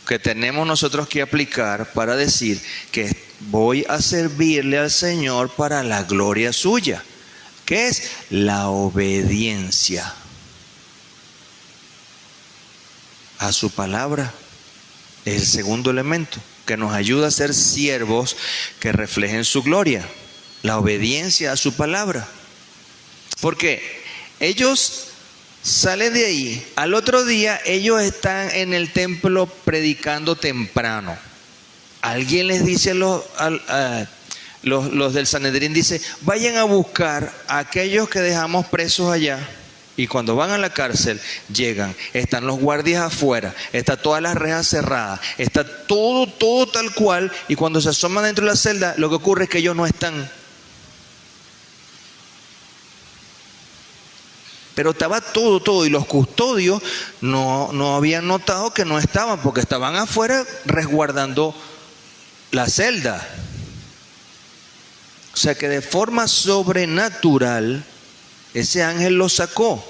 que tenemos nosotros que aplicar para decir que voy a servirle al Señor para la gloria suya, que es la obediencia a su palabra. Es el segundo elemento que nos ayuda a ser siervos que reflejen su gloria, la obediencia a su palabra. Porque ellos salen de ahí, al otro día ellos están en el templo predicando temprano. Alguien les dice, los del Sanedrín dice, vayan a buscar a aquellos que dejamos presos allá. Y cuando van a la cárcel, llegan, están los guardias afuera, están todas las rejas cerradas, está todo tal cual. Y cuando se asoman dentro de la celda, lo que ocurre es que ellos no están. Pero estaba todo, y los custodios no habían notado que no estaban, porque estaban afuera resguardando la celda. O sea que de forma sobrenatural, ese ángel los sacó.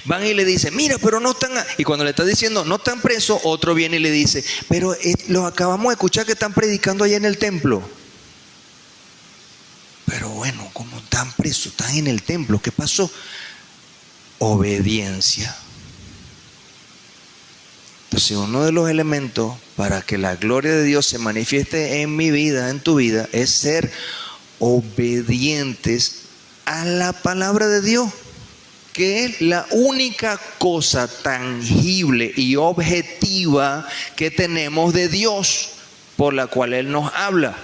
Van y le dicen, mira, pero no están. Y cuando le está diciendo, no están presos, otro viene y le dice, pero los acabamos de escuchar que están predicando allá en el templo. Pero bueno, como están presos, están en el templo, ¿qué pasó? Obediencia. Entonces, uno de los elementos para que la gloria de Dios se manifieste en mi vida, en tu vida, es ser obedientes a la palabra de Dios, que es la única cosa tangible y objetiva que tenemos de Dios, por la cual Él nos habla.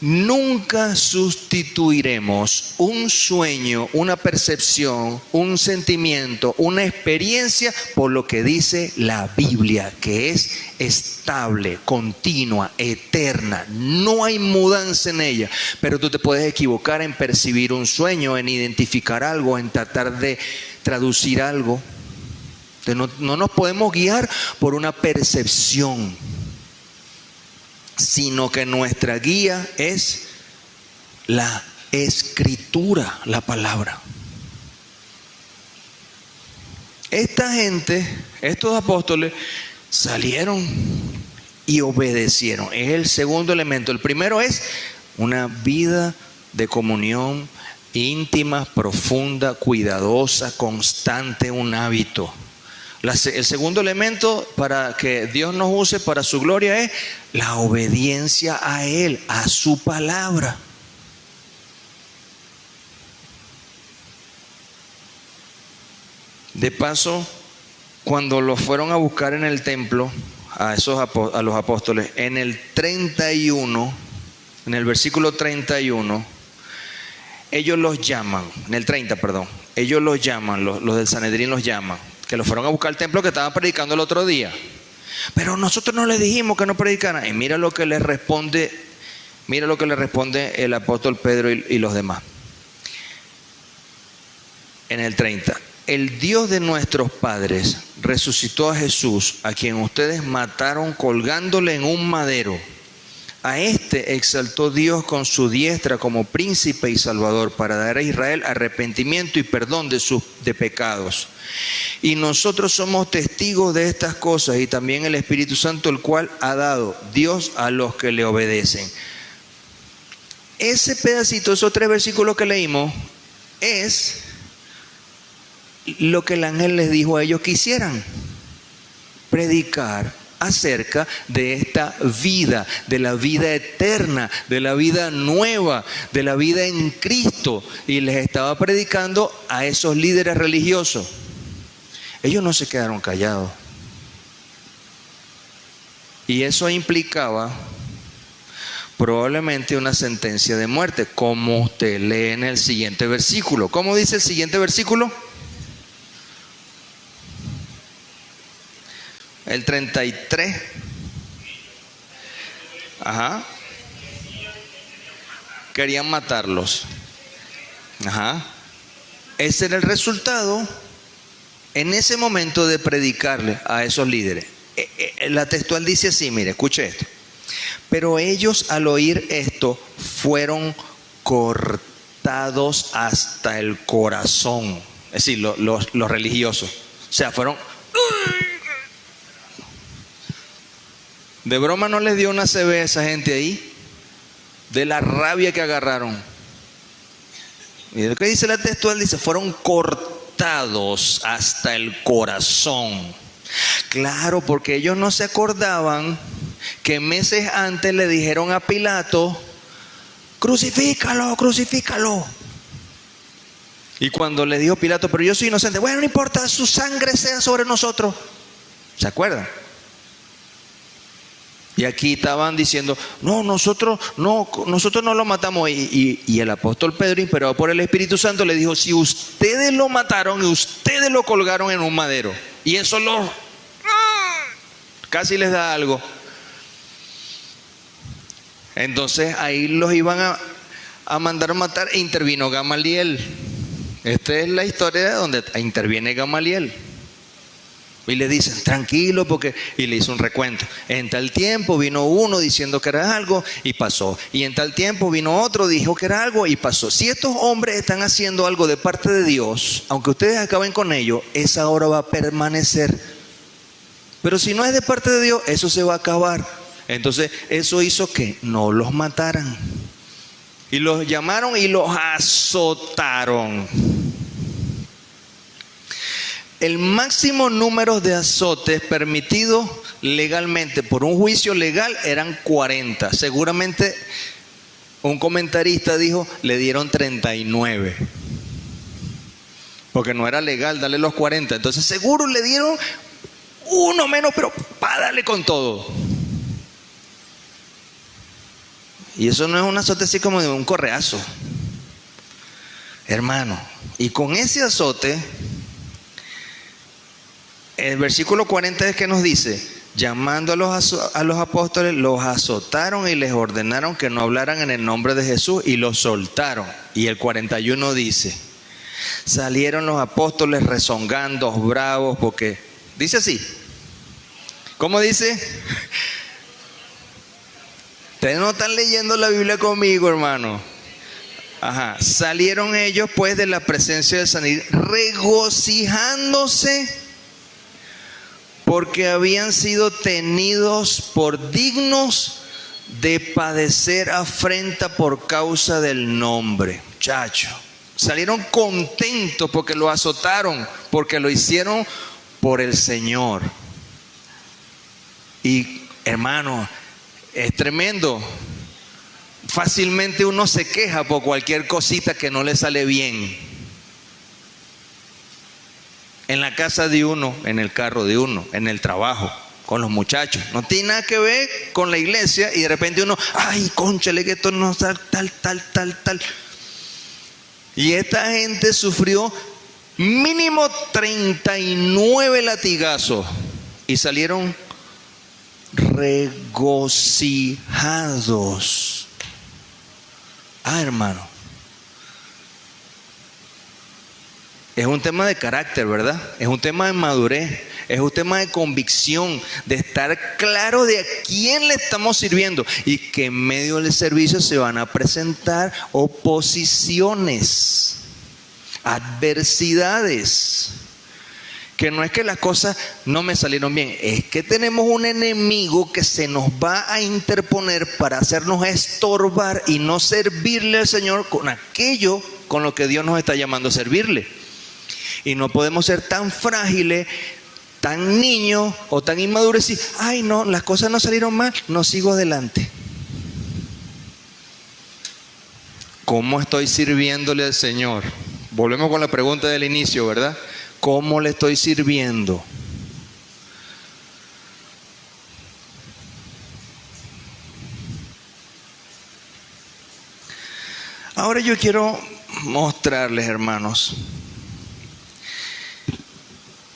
Nunca sustituiremos un sueño, una percepción, un sentimiento, una experiencia por lo que dice la Biblia, que es estable, continua, eterna. No hay mudanza en ella, pero tú te puedes equivocar en percibir un sueño, en identificar algo, en tratar de traducir algo. Entonces no nos podemos guiar por una percepción, sino que nuestra guía es la escritura, la palabra. Esta gente, estos apóstoles, salieron y obedecieron. Es el segundo elemento. El primero es una vida de comunión íntima, profunda, cuidadosa, constante, un hábito. El segundo elemento para que Dios nos use para su gloria es la obediencia a Él, a su palabra. De paso, cuando los fueron a buscar en el templo, a los apóstoles, en el 31, en el versículo 31, ellos los llaman, en el 30, perdón, ellos los llaman, los del Sanedrín los llaman, que los fueron a buscar al templo que estaban predicando el otro día. Pero nosotros no les dijimos que no predicaran. Y mira lo que les responde el apóstol Pedro y los demás. En el 30. El Dios de nuestros padres resucitó a Jesús, a quien ustedes mataron colgándole en un madero. A este exaltó Dios con su diestra como príncipe y salvador para dar a Israel arrepentimiento y perdón de pecados. Y nosotros somos testigos de estas cosas, y también el Espíritu Santo, el cual ha dado Dios a los que le obedecen. Ese pedacito, esos 3 versículos que leímos, es lo que el ángel les dijo a ellos que hicieran: predicar acerca de esta vida, de la vida eterna, de la vida nueva, de la vida en Cristo. Y les estaba predicando a esos líderes religiosos. Ellos no se quedaron callados. Y eso implicaba probablemente una sentencia de muerte, como usted lee en el siguiente versículo. ¿Cómo dice el siguiente versículo? El 33. Ajá. Querían matarlos. Ajá. Ese era el resultado en ese momento de predicarle a esos líderes. La textual dice así, mire, escuche esto. Pero ellos, al oír esto, fueron cortados hasta el corazón. Es decir, los religiosos. O sea, fueron... De broma no les dio una CB a esa gente ahí, de la rabia que agarraron. Y lo que dice la textual, dice, fueron cortados hasta el corazón. Claro, porque ellos no se acordaban que meses antes le dijeron a Pilato: crucifícalo, crucifícalo. Y cuando le dijo Pilato: pero yo soy inocente, bueno, no importa, su sangre sea sobre nosotros. ¿Se acuerdan? Y aquí estaban diciendo: no, nosotros no lo matamos. Y el apóstol Pedro, inspirado por el Espíritu Santo, le dijo: si ustedes lo mataron y ustedes lo colgaron en un madero, y eso casi les da algo. Entonces ahí los iban a mandar a matar, e intervino Gamaliel. Esta es la historia donde interviene Gamaliel. Y le dicen: tranquilo, y le hizo un recuento. En tal tiempo vino uno diciendo que era algo y pasó. Y en tal tiempo vino otro, dijo que era algo y pasó. Si estos hombres están haciendo algo de parte de Dios, aunque ustedes acaben con ello, esa obra va a permanecer. Pero si no es de parte de Dios, eso se va a acabar. Entonces eso hizo que no los mataran. Y los llamaron y los azotaron. El máximo número de azotes permitidos legalmente por un juicio legal eran 40. Seguramente un comentarista dijo: le dieron 39. Porque no era legal darle los 40. Entonces seguro le dieron uno menos, pero para darle con todo. Y eso no es un azote así como de un correazo, hermano. Y con ese azote, el versículo 40 es que nos dice: llamando a los apóstoles, los azotaron y les ordenaron que no hablaran en el nombre de Jesús, y los soltaron. Y el 41 dice: salieron los apóstoles rezongando, bravos, porque dice así. ¿Cómo dice? Ustedes no están leyendo la Biblia conmigo, hermano. Ajá. Salieron ellos pues de la presencia de Sanidad, regocijándose porque habían sido tenidos por dignos de padecer afrenta por causa del nombre. Muchacho, salieron contentos porque lo azotaron, porque lo hicieron por el Señor. Y hermano, es tremendo. Fácilmente uno se queja por cualquier cosita que no le sale bien. En la casa de uno, en el carro de uno, en el trabajo, con los muchachos. No tiene nada que ver con la iglesia, y de repente uno: ay, cónchale, que esto no está tal. Y esta gente sufrió mínimo 39 latigazos y salieron regocijados. Hermano, es un tema de carácter, ¿verdad? Es un tema de madurez, es un tema de convicción, de estar claro de a quién le estamos sirviendo y que en medio del servicio se van a presentar oposiciones, adversidades. Que no es que las cosas no me salieron bien, es que tenemos un enemigo que se nos va a interponer para hacernos estorbar y no servirle al Señor con aquello con lo que Dios nos está llamando a servirle. Y no podemos ser tan frágiles, tan niños o tan inmaduros y decir, ay no, las cosas no salieron mal, no sigo adelante. ¿Cómo estoy sirviéndole al Señor? Volvemos con la pregunta del inicio, ¿verdad? ¿Cómo le estoy sirviendo? Ahora yo quiero mostrarles, hermanos,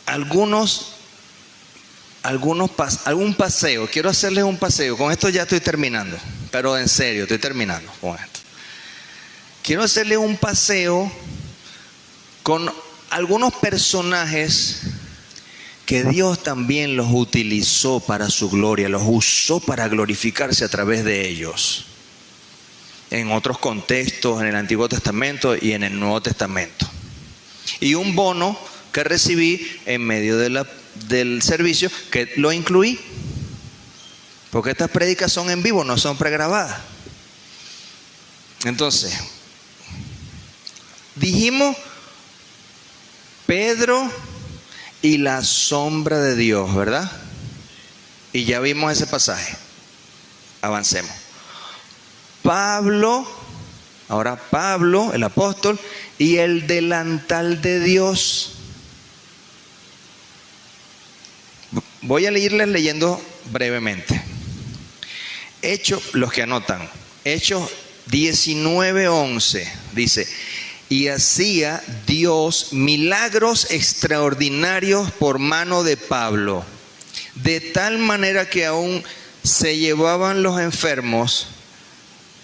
algún paseo. Quiero hacerles un paseo. Con esto ya estoy terminando, pero en serio, estoy terminando con esto. Quiero hacerles un paseo con algunos personajes que Dios también los utilizó para su gloria, los usó para glorificarse a través de ellos. En otros contextos, en el Antiguo Testamento y en el Nuevo Testamento. Y un bono que recibí en medio del servicio, que lo incluí. Porque estas prédicas son en vivo, no son pregrabadas. Entonces, dijimos Pedro y la sombra de Dios, ¿verdad? Y ya vimos ese pasaje. Avancemos. Pablo, el apóstol, y el delantal de Dios. Voy a irles leyendo brevemente. Hechos, los que anotan, Hechos 19:11, dice: y hacía Dios milagros extraordinarios por mano de Pablo, de tal manera que aún se llevaban los enfermos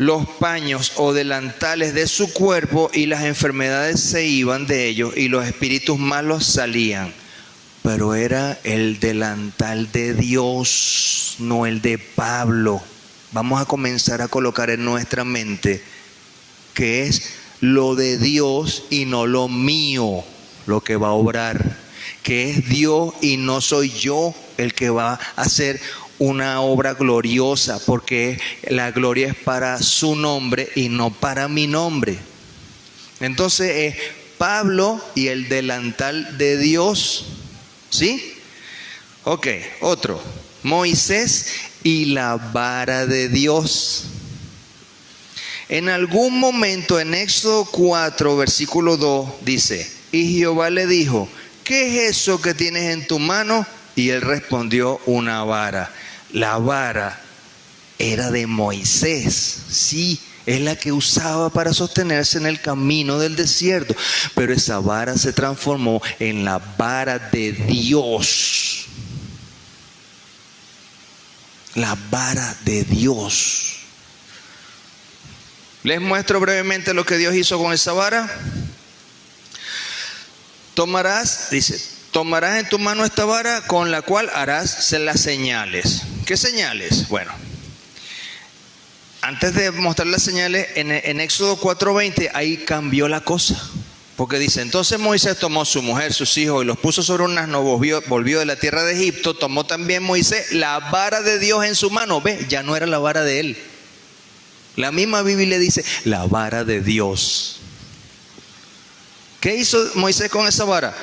los paños o delantales de su cuerpo y las enfermedades se iban de ellos y los espíritus malos salían. Pero era el delantal de Dios, no el de Pablo. Vamos a comenzar a colocar en nuestra mente que es lo de Dios y no lo mío lo que va a obrar, que es Dios y no soy yo el que va a hacer una obra gloriosa, porque la gloria es para su nombre y no para mi nombre. Entonces es Pablo y el delantal de Dios, ¿sí? Ok, otro, Moisés y la vara de Dios. En algún momento en Éxodo 4, versículo 2, dice: y Jehová le dijo, ¿qué es eso que tienes en tu mano? Y él respondió: una vara. La vara era de Moisés, sí, es la que usaba para sostenerse en el camino del desierto. Pero esa vara se transformó en la vara de Dios. La vara de Dios. Les muestro brevemente lo que Dios hizo con esa vara. Tomarás en tu mano esta vara con la cual harás las señales. ¿Qué señales? Bueno, antes de mostrar las señales, en Éxodo 4:20, ahí cambió la cosa. Porque dice: entonces Moisés tomó su mujer, sus hijos y los puso sobre un asno, volvió de la tierra de Egipto. Tomó también Moisés la vara de Dios en su mano. Ve, ya no era la vara de él. La misma Biblia dice la vara de Dios. ¿Qué hizo Moisés con esa vara?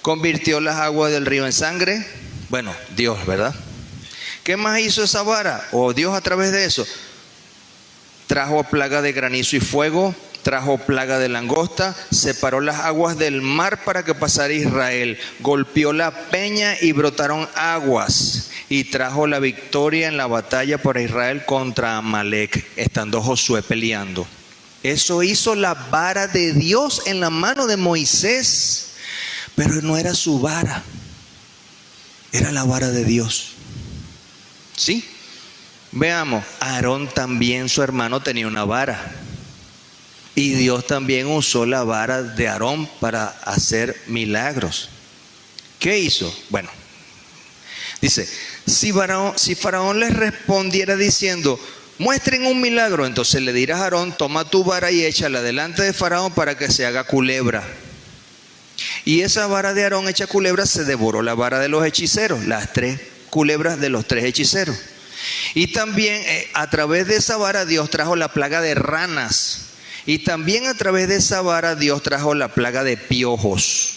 Convirtió las aguas del río en sangre. Bueno, Dios, ¿verdad? ¿Qué más hizo esa vara? O Dios a través de eso. Trajo plaga de granizo y fuego. Trajo plaga de langosta. Separó las aguas del mar para que pasara Israel. Golpeó la peña y brotaron aguas. Y trajo la victoria en la batalla por Israel contra Amalek, estando Josué peleando. Eso hizo la vara de Dios en la mano de Moisés. Pero no era su vara, era la vara de Dios. ¿Sí? Veamos, Aarón también, su hermano, tenía una vara. Y Dios también usó la vara de Aarón para hacer milagros. ¿Qué hizo? Bueno, dice, si Faraón les respondiera diciendo, muestren un milagro, entonces le dirás a Aarón, toma tu vara y échala delante de Faraón para que se haga culebra. Y esa vara de Aarón hecha culebra se devoró la vara de los hechiceros, las 3 culebras de los 3 hechiceros. Y también a través de esa vara Dios trajo la plaga de ranas. Y también a través de esa vara Dios trajo la plaga de piojos.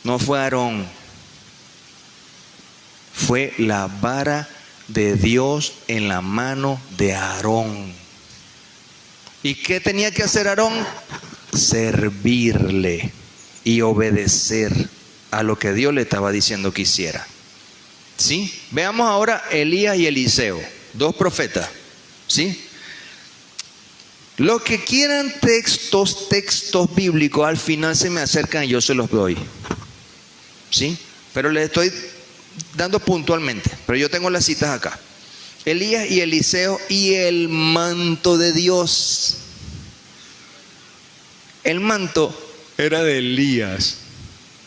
No fue Aarón, fue la vara de Dios en la mano de Aarón. ¿Y qué tenía que hacer Aarón? Servirle y obedecer a lo que Dios le estaba diciendo que hiciera. ¿Sí? Veamos ahora Elías y Eliseo, 2 profetas. ¿Sí? Los que quieran textos bíblicos, al final se me acercan y yo se los doy. ¿Sí? Pero les estoy dando puntualmente, pero yo tengo las citas acá. Elías y Eliseo y el manto de Dios. El manto era de Elías.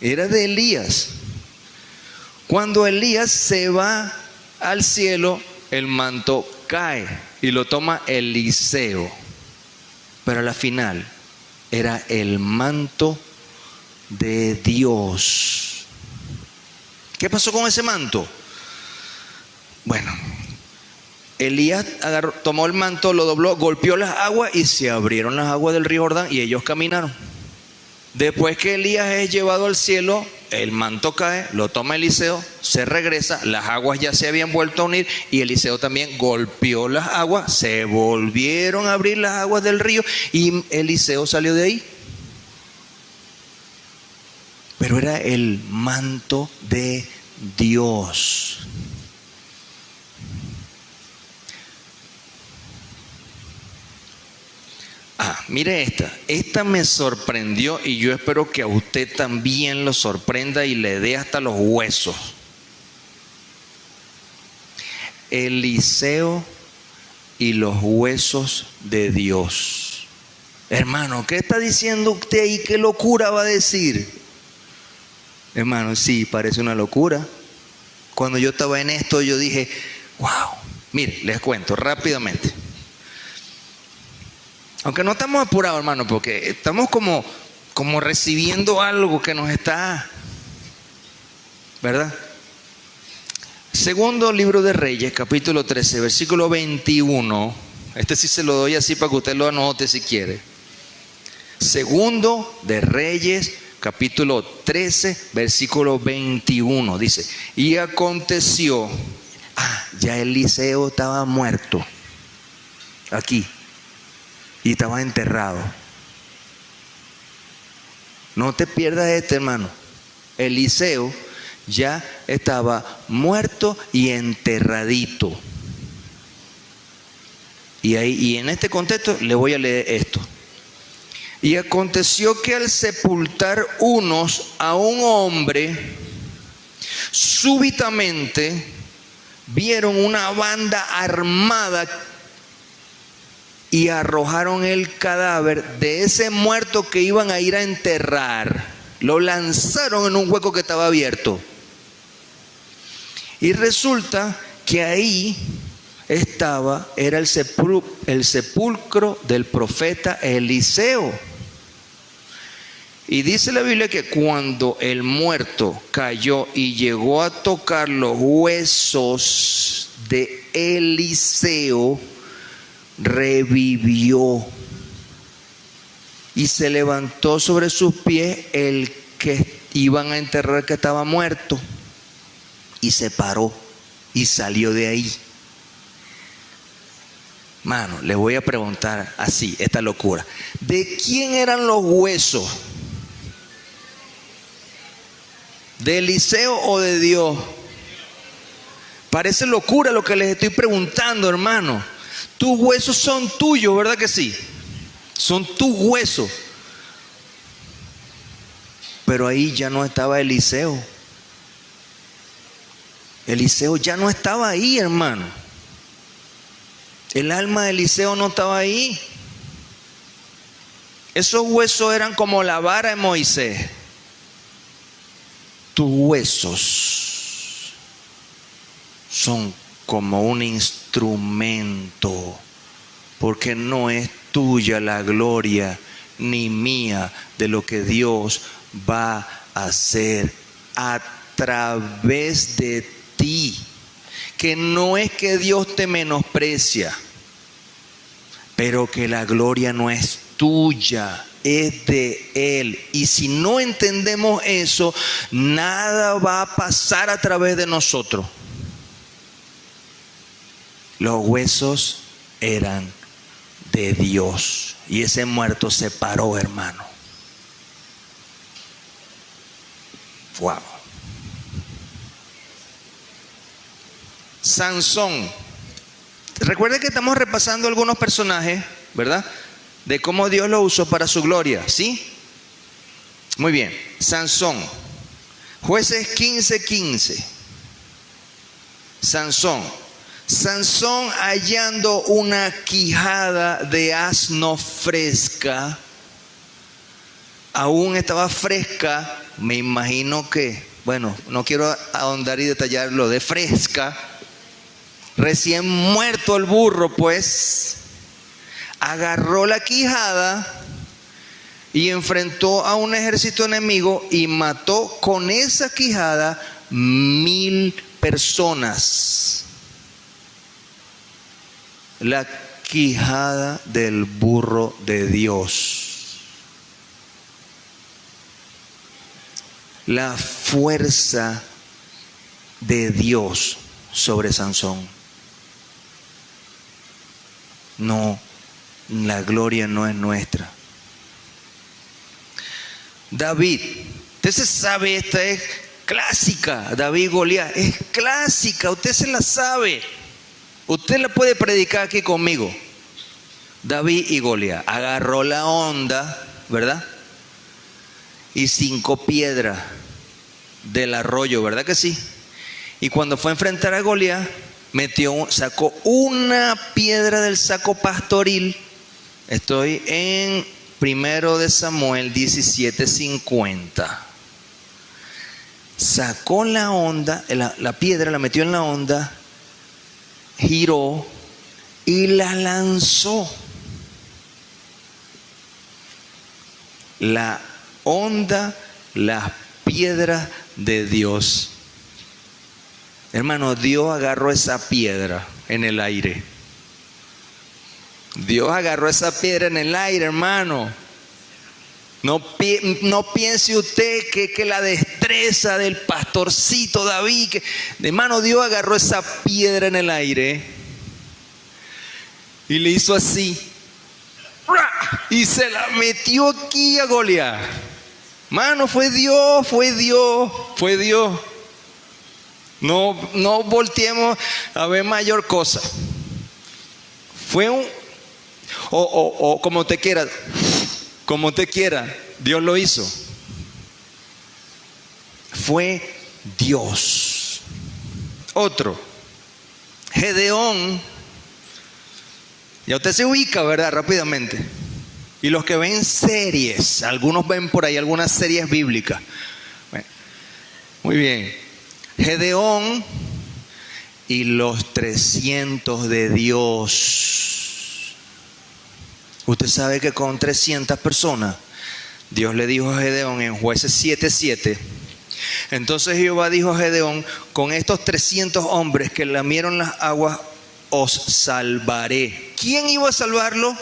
Era de Elías. Cuando Elías se va al cielo, el manto cae y lo toma Eliseo. Pero a la final era el manto de Dios. ¿Qué pasó con ese manto? Bueno, Elías tomó el manto, lo dobló, golpeó las aguas y se abrieron las aguas del río Jordán y ellos caminaron. Después que Elías es llevado al cielo, el manto cae, lo toma Eliseo, se regresa, las aguas ya se habían vuelto a unir y Eliseo también golpeó las aguas, se volvieron a abrir las aguas del río y Eliseo salió de ahí. Pero era el manto de Dios. Mire esta me sorprendió y yo espero que a usted también lo sorprenda y le dé hasta los huesos. Eliseo y los huesos de Dios. Hermano, ¿qué está diciendo usted ahí? ¿Qué locura va a decir? Hermano, sí, parece una locura. Cuando yo estaba en esto yo dije, wow. Mire, les cuento rápidamente. Aunque no estamos apurados, hermano, porque estamos como recibiendo algo que nos está, ¿verdad? Segundo libro de Reyes, capítulo 13, versículo 21. Este sí se lo doy así para que usted lo anote si quiere. Segundo de Reyes, capítulo 13, versículo 21. Dice, y aconteció, ya Eliseo estaba muerto, aquí. Y estaba enterrado. No te pierdas hermano. Eliseo ya estaba muerto y enterradito. Y en este contexto le voy a leer esto. Y aconteció que al sepultar unos a un hombre, súbitamente vieron una banda armada y arrojaron el cadáver de ese muerto que iban a ir a enterrar. Lo lanzaron en un hueco que estaba abierto. Y resulta que ahí era el sepulcro del profeta Eliseo. Y dice la Biblia que cuando el muerto cayó y llegó a tocar los huesos de Eliseo, revivió y se levantó sobre sus pies el que iban a enterrar, que estaba muerto, y se paró y salió de ahí. Mano, les voy a preguntar así, esta locura: ¿de quién eran los huesos? ¿De Eliseo o de Dios? Parece locura lo que les estoy preguntando, hermano. Tus huesos son tuyos, ¿verdad que sí? Son tus huesos. Pero ahí ya no estaba Eliseo. Eliseo ya no estaba ahí, hermano. El alma de Eliseo no estaba ahí. Esos huesos eran como la vara de Moisés. Tus huesos son como un instrumento, porque no es tuya la gloria ni mía de lo que Dios va a hacer a través de ti. Que no es que Dios te menosprecia, pero que la gloria no es tuya, es de Él. Y si no entendemos eso, nada va a pasar a través de nosotros. Los huesos eran de Dios y ese muerto se paró, hermano. Wow. Sansón. Recuerden que estamos repasando algunos personajes, ¿verdad? De cómo Dios lo usó para su gloria, ¿sí? Muy bien. Sansón. Jueces 15:15. Sansón. Sansón, hallando una quijada de asno fresca, aún estaba fresca, me imagino que, bueno, no quiero ahondar y detallar lo de fresca, recién muerto el burro, pues, agarró la quijada y enfrentó a un ejército enemigo y mató con esa quijada 1000 personas. La quijada del burro de Dios. La fuerza de Dios sobre Sansón. No, la gloria no es nuestra. David, usted se sabe, esta es clásica. David y Goliat, es clásica, usted se la sabe. Usted la puede predicar aquí conmigo. David y Goliat. Agarró la onda, ¿verdad? Y 5 piedras del arroyo, ¿verdad que sí? Y cuando fue a enfrentar a Goliat, sacó una piedra del saco pastoril. Estoy en 1 de Samuel 17:50. Sacó la onda, la piedra la metió en la onda, giró y la lanzó. La onda, las piedras de Dios. Hermano, Dios agarró esa piedra en el aire. Dios agarró esa piedra en el aire, hermano. No piense usted que la destreza del pastorcito David, hermano, Dios agarró esa piedra en el aire y le hizo así y se la metió aquí a Goliat. Hermano, fue Dios. No volteemos a ver mayor cosa. Fue o como te quiera. Como usted quiera, Dios lo hizo. Fue Dios. Otro, Gedeón. Ya usted se ubica, ¿verdad? Rápidamente. Y los que ven series, algunos ven por ahí algunas series bíblicas. Bueno, muy bien. Gedeón y los 300 de Dios. Usted sabe que con 300 personas, Dios le dijo a Gedeón en Jueces 7:7. Entonces Jehová dijo a Gedeón: con estos 300 hombres que lamieron las aguas, os salvaré. ¿Quién iba a salvarlo?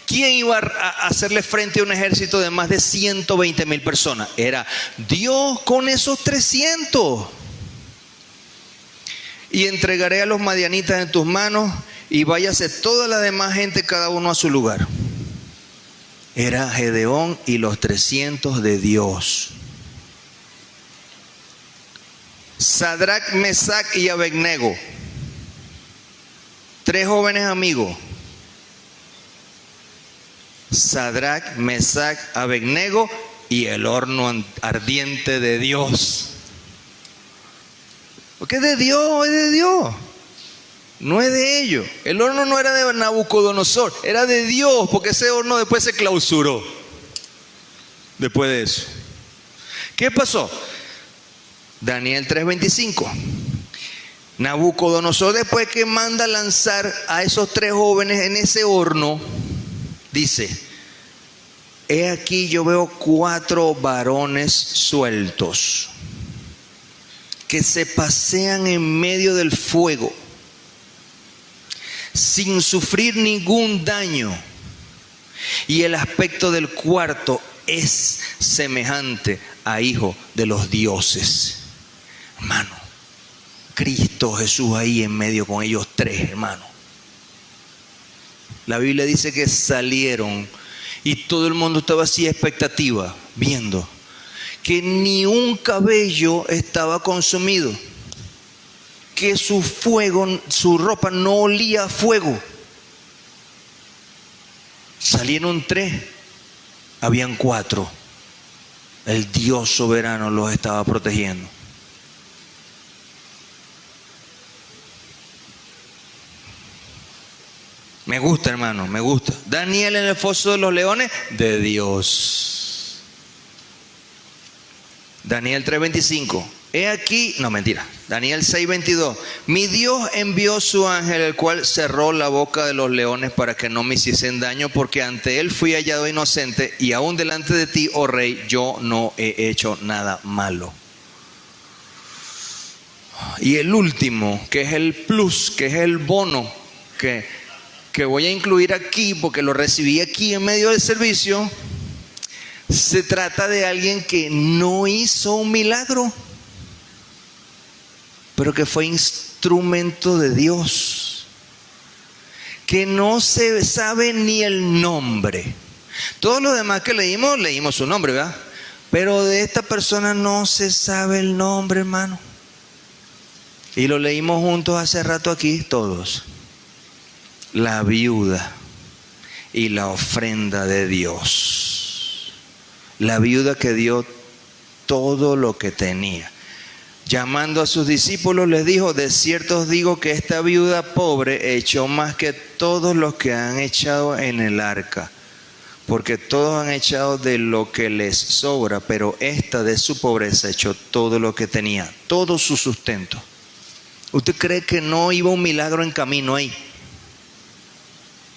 ¿Quién iba a hacerle frente a un ejército de más de 120,000 personas? Era Dios con esos 300. Y entregaré a los madianitas en tus manos, y váyase toda la demás gente, cada uno a su lugar. Era Gedeón y los 300 de Dios. Sadrac, Mesac y Abednego, 3 jóvenes amigos. Sadrac, Mesac, Abednego y el horno ardiente de Dios. Ok, Porque es de Dios, es de Dios. No es de ellos. El horno no era de Nabucodonosor, era de Dios, porque ese horno después se clausuró. Después de eso. ¿Qué pasó? Daniel 3:25. Nabucodonosor, después que manda lanzar a esos 3 jóvenes en ese horno, dice: he aquí yo veo 4 varones sueltos que se pasean en medio del fuego sin sufrir ningún daño, y el aspecto del cuarto es semejante a hijo de los dioses. Hermano, Cristo Jesús ahí en medio con ellos 3, hermano. La Biblia dice que salieron y todo el mundo estaba así expectativa, viendo que ni un cabello estaba consumido, que su ropa no olía a fuego. Salieron 3, habían 4. El Dios soberano los estaba protegiendo. Me gusta, hermano, me gusta. Daniel en el foso de los leones, de Dios. Daniel 3:25. He aquí, no, mentira. Daniel 6:22. Mi Dios envió su ángel, el cual cerró la boca de los leones para que no me hiciesen daño, porque ante él fui hallado inocente, y aún delante de ti, oh rey, yo no he hecho nada malo. Y el último, que es el plus, que es el bono, que voy a incluir aquí porque lo recibí aquí en medio del servicio. Se trata de alguien que no hizo un milagro, pero que fue instrumento de Dios, que no se sabe ni el nombre. Todos los demás que leímos su nombre, ¿verdad? Pero de esta persona no se sabe el nombre, hermano. Y lo leímos juntos hace rato aquí, todos. La viuda y la ofrenda de Dios. La viuda que dio todo lo que tenía. Llamando a sus discípulos les dijo: de cierto os digo que esta viuda pobre echó más que todos los que han echado en el arca, porque todos han echado de lo que les sobra, pero esta de su pobreza echó todo lo que tenía, todo su sustento. ¿Usted cree que no iba un milagro en camino ahí?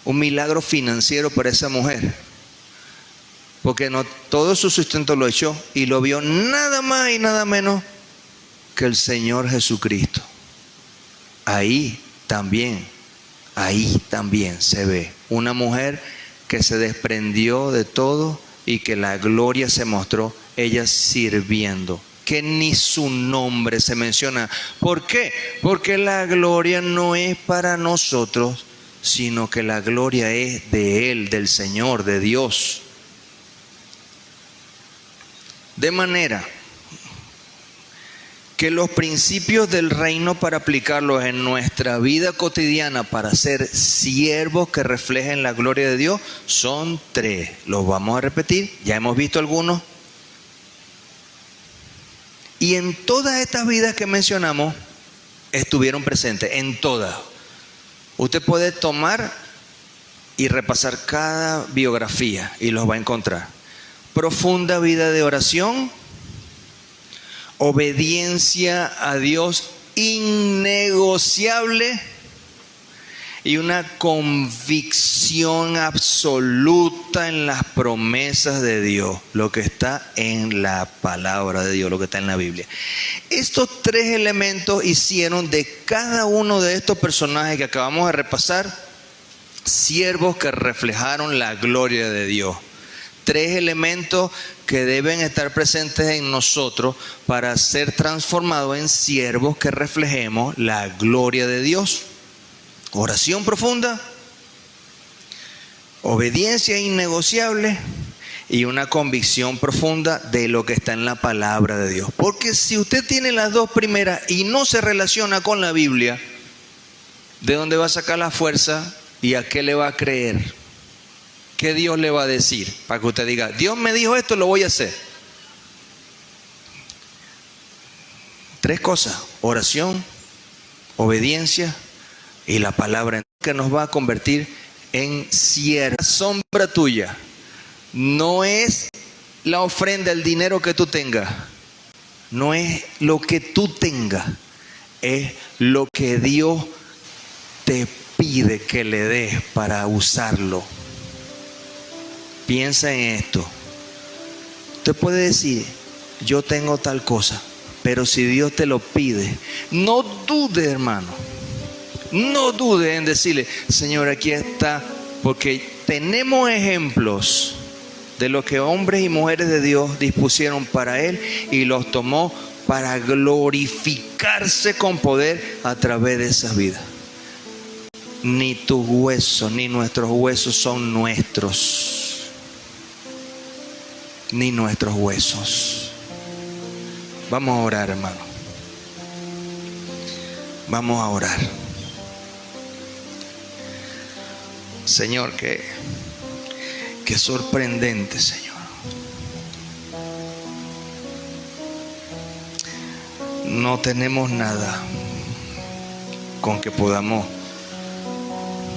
Un milagro financiero para esa mujer, porque no todo su sustento lo echó y lo vio nada más y nada menos que el Señor Jesucristo. Ahí también se ve una mujer que se desprendió de todo y que la gloria se mostró, ella sirviendo, que ni su nombre se menciona. ¿Por qué? Porque la gloria no es para nosotros, sino que la gloria es de Él, del Señor, de Dios. De manera que los principios del reino, para aplicarlos en nuestra vida cotidiana, para ser siervos que reflejen la gloria de Dios, son 3. Los vamos a repetir, ya hemos visto algunos. Y en todas estas vidas que mencionamos, estuvieron presentes, en todas. Usted puede tomar y repasar cada biografía y los va a encontrar. Profunda vida de oración, obediencia a Dios innegociable y una convicción absoluta en las promesas de Dios, lo que está en la palabra de Dios, lo que está en la Biblia. Estos 3 elementos hicieron de cada uno de estos personajes que acabamos de repasar siervos que reflejaron la gloria de Dios. 3 elementos que deben estar presentes en nosotros para ser transformados en siervos que reflejemos la gloria de Dios. Oración profunda, obediencia innegociable y una convicción profunda de lo que está en la palabra de Dios. Porque si usted tiene las 2 primeras y no se relaciona con la Biblia, ¿de dónde va a sacar la fuerza y a qué le va a creer? ¿Qué Dios le va a decir? Para que usted diga: Dios me dijo esto, lo voy a hacer. 3 cosas: oración, obediencia y la palabra, que nos va a convertir en siervos. La sombra tuya no es la ofrenda, el dinero que tú tengas, no es lo que tú tengas, es lo que Dios te pide que le des para usarlo. Piensa en esto. Usted puede decir: yo tengo tal cosa, pero si Dios te lo pide, no dude, hermano, no dude en decirle: Señor, aquí está, porque tenemos ejemplos de lo que hombres y mujeres de Dios dispusieron para Él y los tomó para glorificarse con poder a través de esas vidas. Ni tus huesos, ni nuestros huesos son nuestros. Ni nuestros huesos. Vamos a orar, hermano. Vamos a orar. Señor, qué sorprendente, Señor. No tenemos nada con que podamos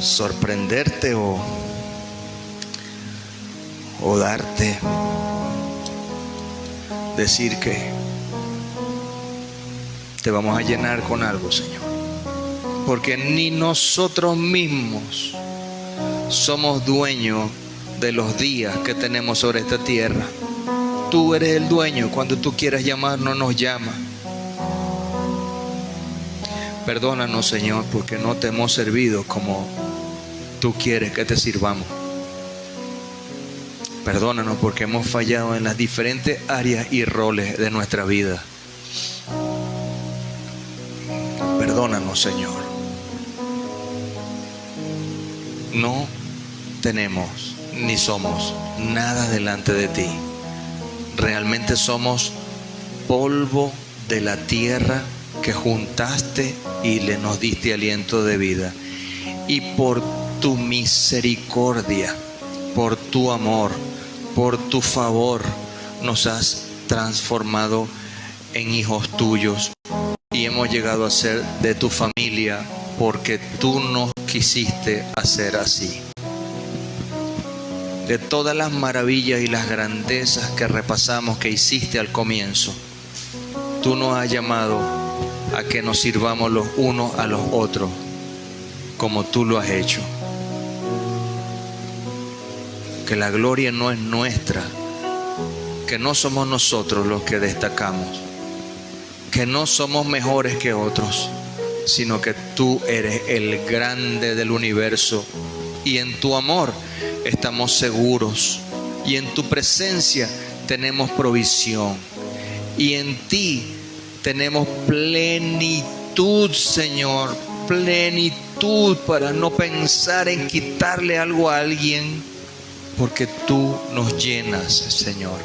sorprenderte o darte, decir que te vamos a llenar con algo, Señor, porque ni nosotros mismos somos dueños de los días que tenemos sobre esta tierra. Tú eres el dueño. Cuando tú quieras llamarnos, nos llama. Perdónanos, Señor, porque no te hemos servido como tú quieres que te sirvamos. Perdónanos porque hemos fallado en las diferentes áreas y roles de nuestra vida. Perdónanos, Señor. No tenemos ni somos nada delante de ti. Realmente somos polvo de la tierra que juntaste y le nos diste aliento de vida. Y por tu misericordia, por tu amor, por tu favor, nos has transformado en hijos tuyos y hemos llegado a ser de tu familia porque tú nos quisiste hacer así. De todas las maravillas y las grandezas que repasamos que hiciste al comienzo, tú nos has llamado a que nos sirvamos los unos a los otros como tú lo has hecho. Que la gloria no es nuestra, que no somos nosotros los que destacamos, que no somos mejores que otros, sino que tú eres el grande del universo y en tu amor estamos seguros y en tu presencia tenemos provisión y en ti tenemos plenitud, Señor, plenitud para no pensar en quitarle algo a alguien, porque tú nos llenas, Señor.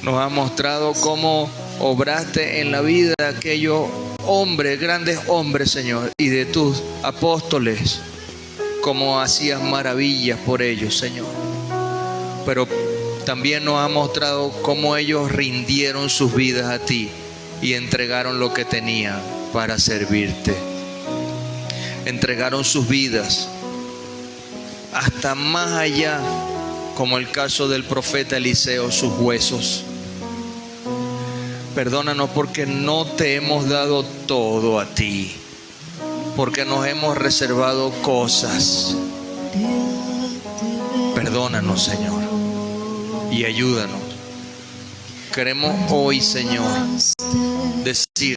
Nos has mostrado cómo obraste en la vida de aquellos hombres, grandes hombres, Señor, y de tus apóstoles, cómo hacías maravillas por ellos, Señor. Pero también nos has mostrado cómo ellos rindieron sus vidas a ti y entregaron lo que tenían para servirte. Entregaron sus vidas hasta más allá, como el caso del profeta Eliseo, sus huesos. Perdónanos porque no te hemos dado todo a ti, porque nos hemos reservado cosas. Perdónanos, Señor, y ayúdanos. Queremos hoy, Señor, decir